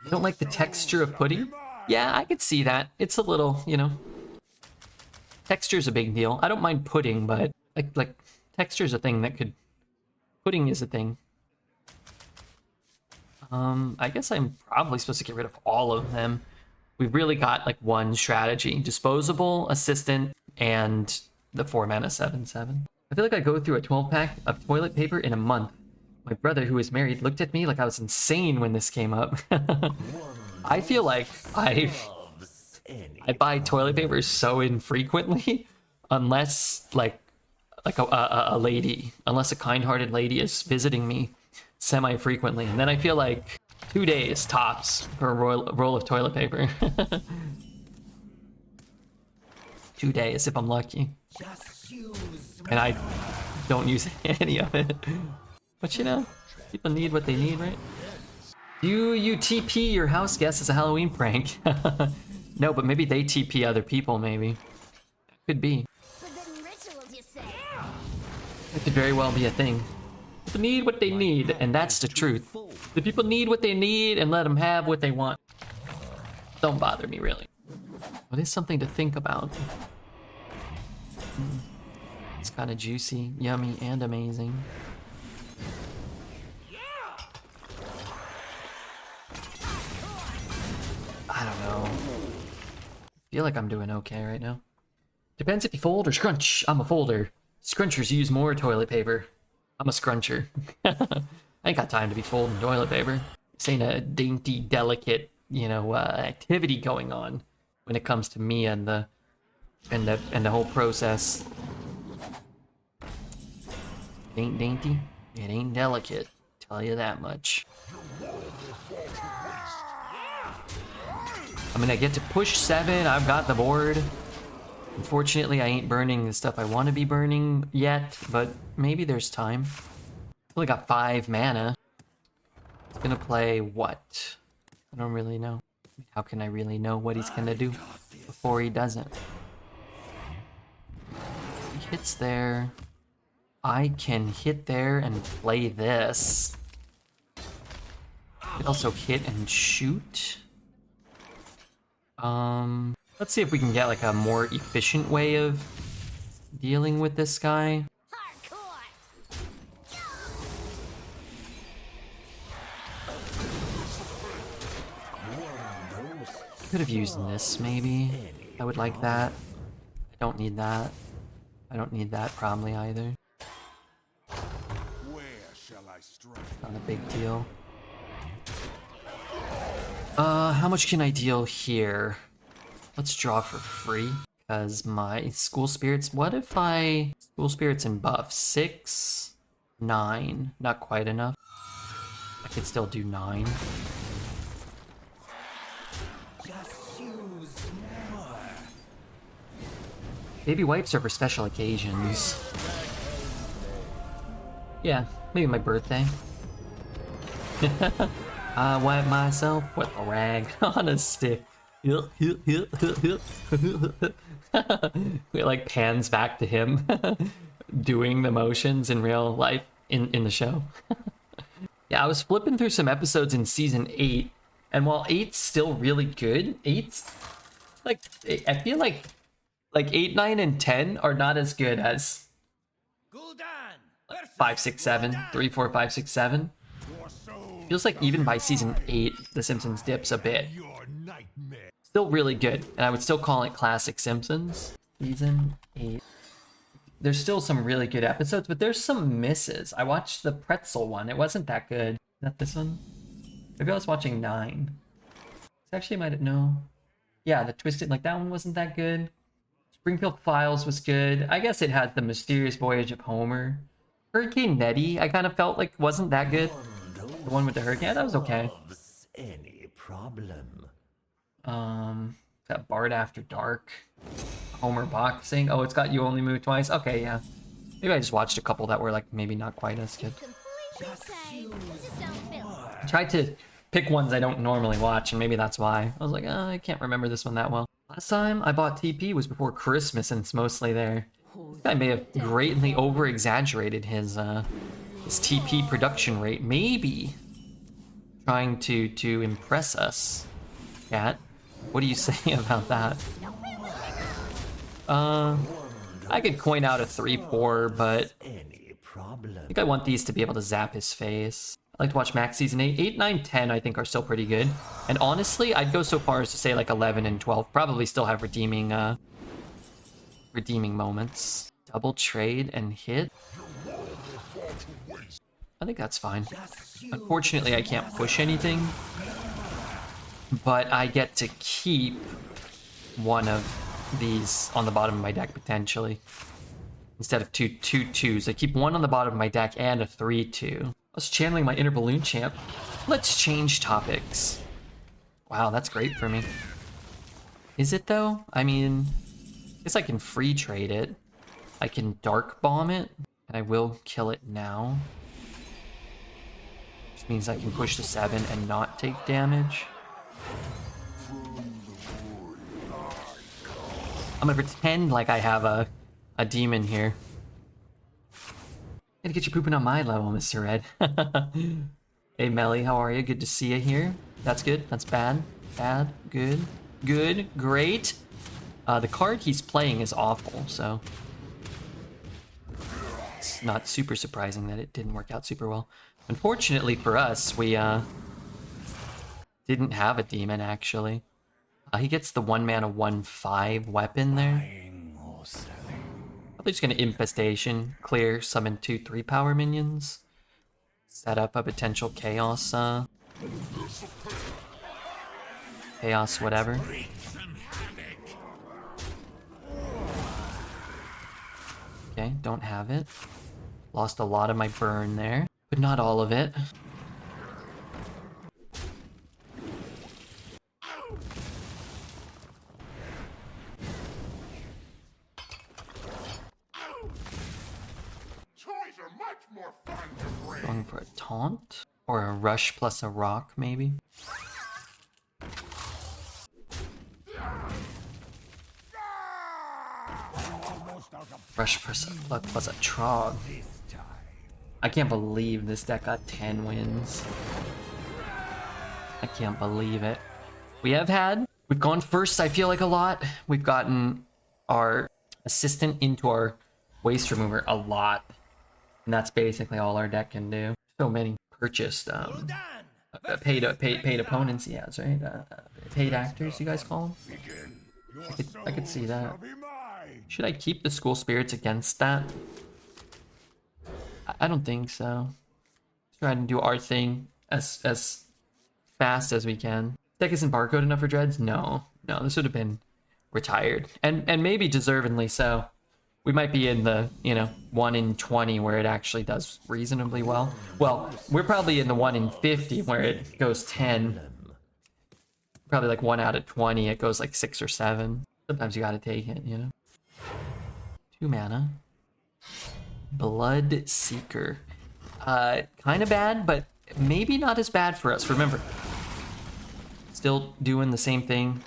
You don't like the texture of pudding? Yeah, I could see that. It's a little, you know, texture's a big deal. I don't mind pudding, but like texture's a thing that could, pudding is a thing. I guess I'm probably supposed to get rid of all of them. We've really got like one strategy: disposable, assistant, and the 4 mana 7/7. I feel like I go through a 12-pack of toilet paper in a month. My brother, who is married, looked at me like I was insane when this came up. I feel like I buy toilet paper so infrequently, unless like a lady, unless a kind-hearted lady is visiting me semi-frequently, and then I feel like 2 days tops for a roll of toilet paper. 2 days if I'm lucky. And I don't use any of it. But you know, people need what they need, right? Do you TP your house guests as a Halloween prank? No, but maybe they TP other people, maybe. Could be. Forbidden rituals, you say? It could very well be a thing. People need what they need, and that's the truth. The people need what they need, and let them have what they want. Don't bother me, really. What is something to think about? It's kind of juicy, yummy, and amazing. I don't know. I feel like I'm doing okay right now. Depends if you fold or scrunch. I'm a folder. Scrunchers use more toilet paper. I'm a scruncher. I ain't got time to be folding toilet paper. This ain't a dainty, delicate, you know, activity going on when it comes to me and the whole process. It ain't dainty. It ain't delicate. Tell you that much. I mean, I get to push 7. I've got the board. Unfortunately, I ain't burning the stuff I want to be burning yet, but maybe there's time. Only got 5 mana. He's gonna play what? I don't really know. How can I really know what he's gonna do before he doesn't? He hits there. I can hit there and play this. Could also hit and shoot. Let's see if we can get like a more efficient way of dealing with this guy. Could have used this, maybe. I would like that. I don't need that. I don't need that probably either. Not a big deal. How much can I deal here? Let's draw for free. Because my school spirits, what if I... School spirits and buff. 6, 9. Not quite enough. I could still do 9. Baby wipes are for special occasions. Yeah, maybe my birthday. I wipe myself with a rag on a stick. It like pans back to him doing the motions in real life in the show. Yeah, I was flipping through some episodes in season 8, and while 8's still really good, 8's like, I feel like 8, 9, and 10 are not as good as 5, 6, 7, 3, 4, 5, 6, 7. Feels like even by season 8, The Simpsons dips a bit. Still really good, and I would still call it classic Simpsons. Season 8. There's still some really good episodes, but there's some misses. I watched the pretzel one. It wasn't that good. Is that this one? Maybe I was watching 9. It's actually might have... No. Yeah, the Twisted... Like, that one wasn't that good. Springfield Files was good. I guess it has The Mysterious Voyage of Homer. Hurricane Nettie, I kind of felt like wasn't that good. The one with the hurricane, that was okay. Any problem? Got Bard After Dark. Homer Boxing. Oh, it's got You Only Move Twice. Okay, yeah. Maybe I just watched a couple that were like maybe not quite as good. I tried to pick ones I don't normally watch, and maybe that's why. I was like, oh, I can't remember this one that well. Last time I bought TP was before Christmas, and it's mostly there. This guy may have greatly over-exaggerated his TP production rate. Maybe trying to impress us. Cat, what do you say about that? I could coin out a 3-4, but I think I want these to be able to zap his face. I like to watch Max Season 8. 8, 9, 10 I think are still pretty good. And honestly, I'd go so far as to say like 11 and 12 probably still have redeeming moments. Double trade and hit. I think that's fine. Unfortunately, I can't push anything, but I get to keep one of these on the bottom of my deck potentially. Instead of two 2/2s, I keep one on the bottom of my deck and a 3/2. I was channeling my inner balloon champ. Let's change topics. Wow, that's great for me. Is it though? I mean, I guess I can free trade it. I can dark bomb it, and I will kill it now. Which means I can push to 7 and not take damage. I'm gonna pretend like I have a demon here. Gotta get you pooping on my level, Mr. Red. Hey Melly, how are you? Good to see you here. That's good, that's bad. bad, good, good, great. The card he's playing is awful, so it's not super surprising that it didn't work out super well. Unfortunately for us, we didn't have a demon actually. He gets the 1-mana 1/5 weapon there. Probably just gonna Infestation, clear, summon 2/3 power minions. Set up a potential chaos, chaos whatever. Okay, don't have it. Lost a lot of my burn there, but not all of it. Going for a taunt? Or a rush plus a rock, maybe? Rush plus a trog. I can't believe this deck got 10 wins. I can't believe it. We've gone first, I feel like, a lot. We've gotten our assistant into our waste remover a lot. And that's basically all our deck can do. So many purchased paid opponents he has, right? Paid actors, you guys call them? I could see that. Should I keep the School Spirits against that? I don't think so. Let's try and do our thing as fast as we can. Deck isn't barcode enough for Dreads? No, this would have been retired. And maybe deservedly so. We might be in the, 1 in 20 where it actually does reasonably well. Well, we're probably in the 1 in 50 where it goes 10. Probably like 1 out of 20, it goes like 6 or 7. Sometimes you gotta take it, 2 mana. Blood Seeker. Kind of bad, but maybe not as bad for us. Remember, still doing the same thing.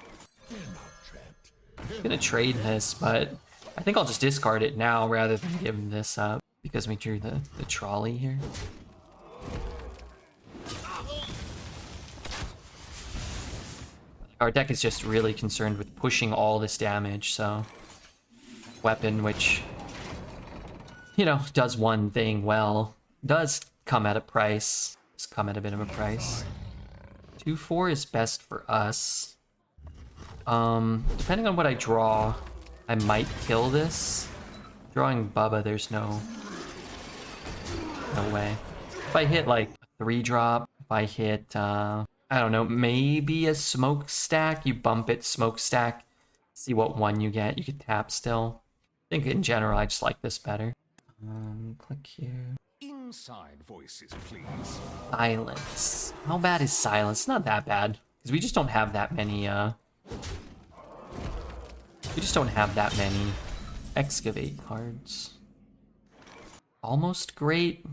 I'm gonna trade this, but I think I'll just discard it now rather than give this up because we drew the trolley here. Our deck is just really concerned with pushing all this damage, so weapon, which, does one thing well, does come at a price. Does come at a bit of a price. 2/4 is best for us. Depending on what I draw, I might kill this. Drawing Bubba, there's no way. If I hit like a 3-drop, if I hit, I don't know, maybe a Smokestack, you bump it, Smokestack, see what one you get. You could tap still. I think in general, I just like this better. Click here. Inside voices, please. Silence. How bad is silence? Not that bad, because we just don't have that many, excavate cards. Almost great.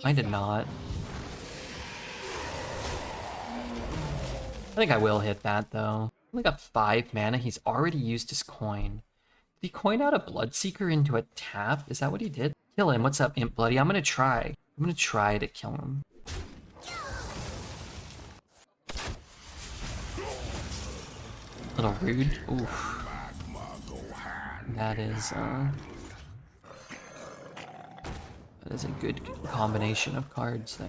I did not. I think I will hit that though. Only got 5 mana. He's already used his coin. Did he coin out a Bloodseeker into a tap? Is that what he did? Kill him. What's up, Imp Bloody? I'm gonna try to kill him. Little rude. Oof. That is a good combination of cards there.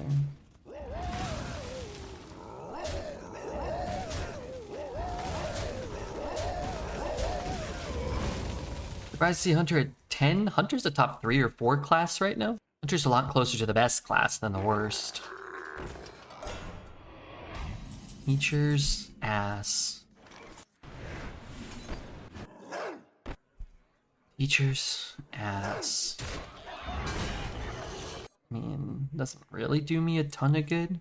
Surprised to see Hunter at 10. Hunter's the top 3 or 4 class right now. Hunter's a lot closer to the best class than the worst. Teacher's ass. Teacher's ass. I mean, doesn't really do me a ton of good.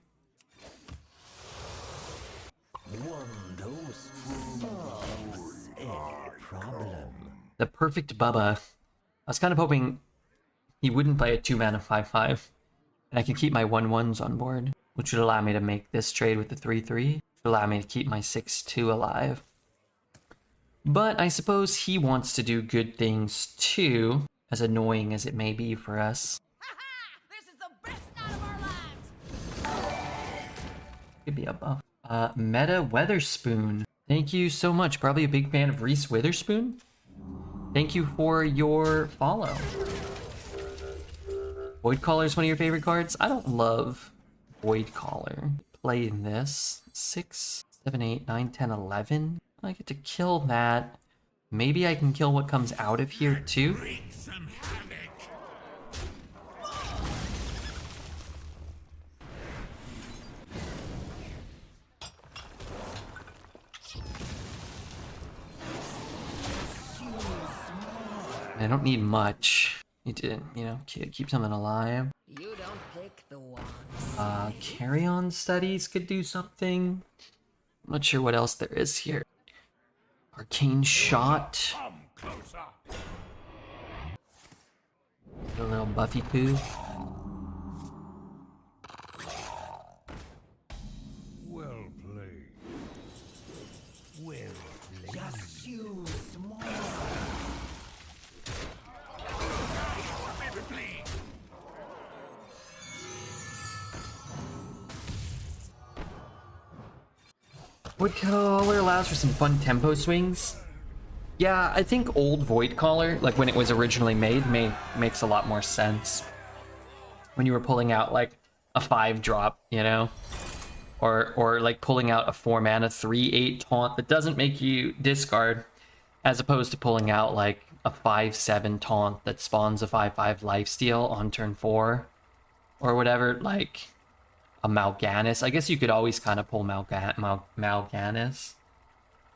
The perfect Bubba. I was kind of hoping he wouldn't play a 2-mana 5/5, and I could keep my 1/1s on board, which would allow me to make this trade with the 3/3, which would allow me to keep my 6/2 alive. But I suppose he wants to do good things too, as annoying as it may be for us. This is the best night of our lives. Could be a buff. Meta Weatherspoon. Thank you so much. Probably a big fan of Reese Witherspoon. Thank you for your follow. Void Caller is one of your favorite cards? I don't love Void Caller. Playing this. 6, 7, 8, 9, 10, 11. I get to kill that. Maybe I can kill what comes out of here too. Wreak some havoc. I don't need much. Need to, you know, keep something alive. You don't pick the ones. Carry-on studies could do something. I'm not sure what else there is here. Arcane shot. Come closer. A little Buffy poo. Well played. Well played. Just you small. Void Caller allows for some fun tempo swings. Yeah, I think old Void Caller, like when it was originally made, makes a lot more sense. When you were pulling out like a 5-drop, you know? Or like pulling out a 4-mana 3/8 taunt that doesn't make you discard, as opposed to pulling out like a 5/7 taunt that spawns a 5/5 lifesteal on turn 4. Or whatever, like a Mal'Ganis. I guess you could always kind of pull Mal'Ganis.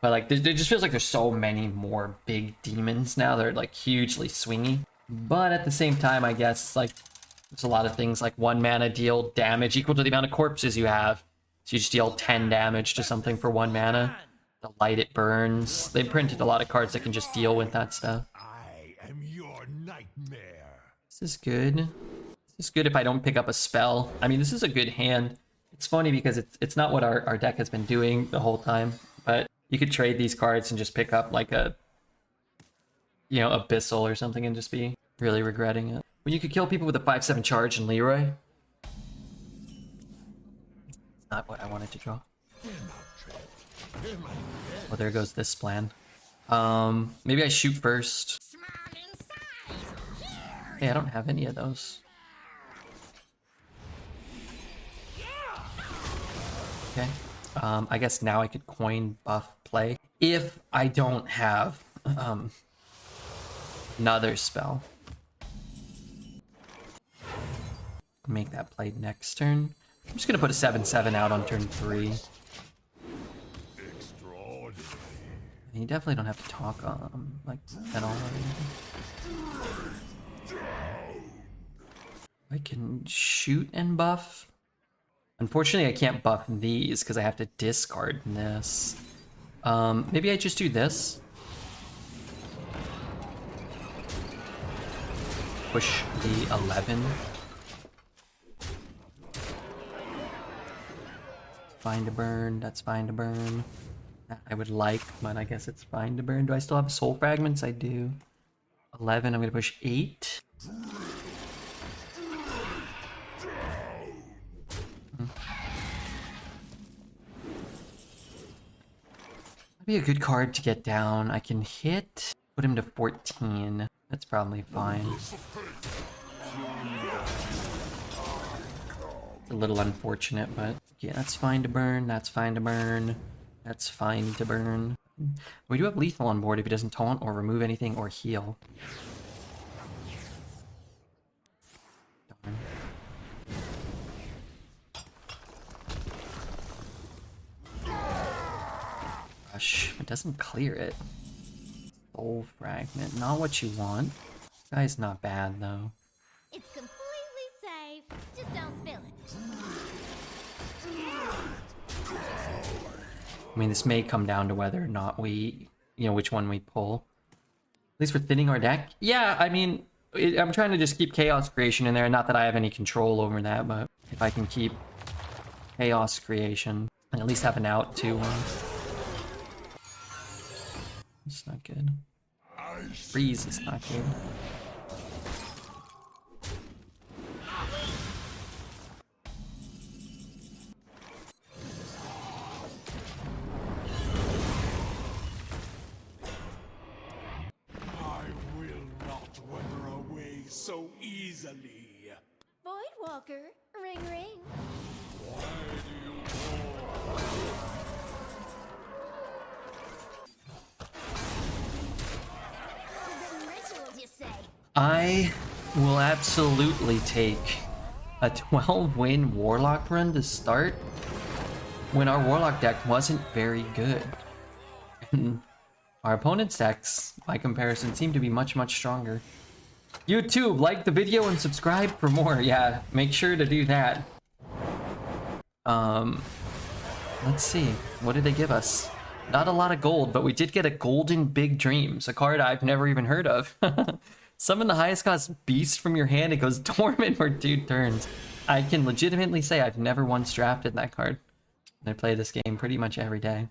But like, there just feels like there's so many more big demons now. They're like hugely swingy. But at the same time, I guess like there's a lot of things like 1 mana deal damage equal to the amount of corpses you have. So you just deal 10 damage to something for 1 mana. The light it burns. They printed a lot of cards that can just deal with that stuff. I am your nightmare. This is good. This is good if I don't pick up a spell. I mean, this is a good hand. It's funny because it's not what our deck has been doing the whole time, but you could trade these cards and just pick up like a, you know, Abyssal or something and just be really regretting it. When you could kill people with a 5/7 charge in Leroy. It's not what I wanted to draw. Oh, there goes this plan. Maybe I shoot first. Hey, I don't have any of those. Okay. I guess now I could coin buff play if I don't have another spell. Make that play next turn. I'm just gonna put a 7/7 out on turn 3. Extraordinary. And you definitely don't have to talk like at all. I can shoot and buff. Unfortunately, I can't buff these because I have to discard this. Maybe I just do this. Push the 11. Fine to burn, that's fine to burn. That I would like, but I guess it's fine to burn. Do I still have soul fragments? I do. 11, I'm gonna push 8. That'd be a good card to get down. I can hit, put him to 14. That's probably fine. It's a little unfortunate, but yeah, that's fine to burn. That's fine to burn. That's fine to burn. We do have lethal on board if he doesn't taunt or remove anything or heal. Darn. Rush. It doesn't clear it. Soul fragment. Not what you want. This guy's not bad though. It's completely safe. Just don't spill it. I mean, this may come down to whether or not we, you know, which one we pull. At least we're thinning our deck. Yeah, I mean, I'm trying to just keep Chaos Creation in there. Not that I have any control over that, but if I can keep Chaos Creation and at least have an out too. It's not good. Freeze is not good. easily. Voidwalker, ring ring. Forbidden rituals, you say? I will absolutely take a 12-win Warlock run to start when our Warlock deck wasn't very good. And our opponent's decks, by comparison, seem to be much, much stronger. YouTube, like the video and subscribe for more. Yeah, make sure to do that. Let's see. What did they give us? Not a lot of gold, but we did get a Golden Big Dreams, a card I've never even heard of. Summon the highest cost beast from your hand. It goes dormant for 2 turns. I can legitimately say I've never once drafted that card. I play this game pretty much every day.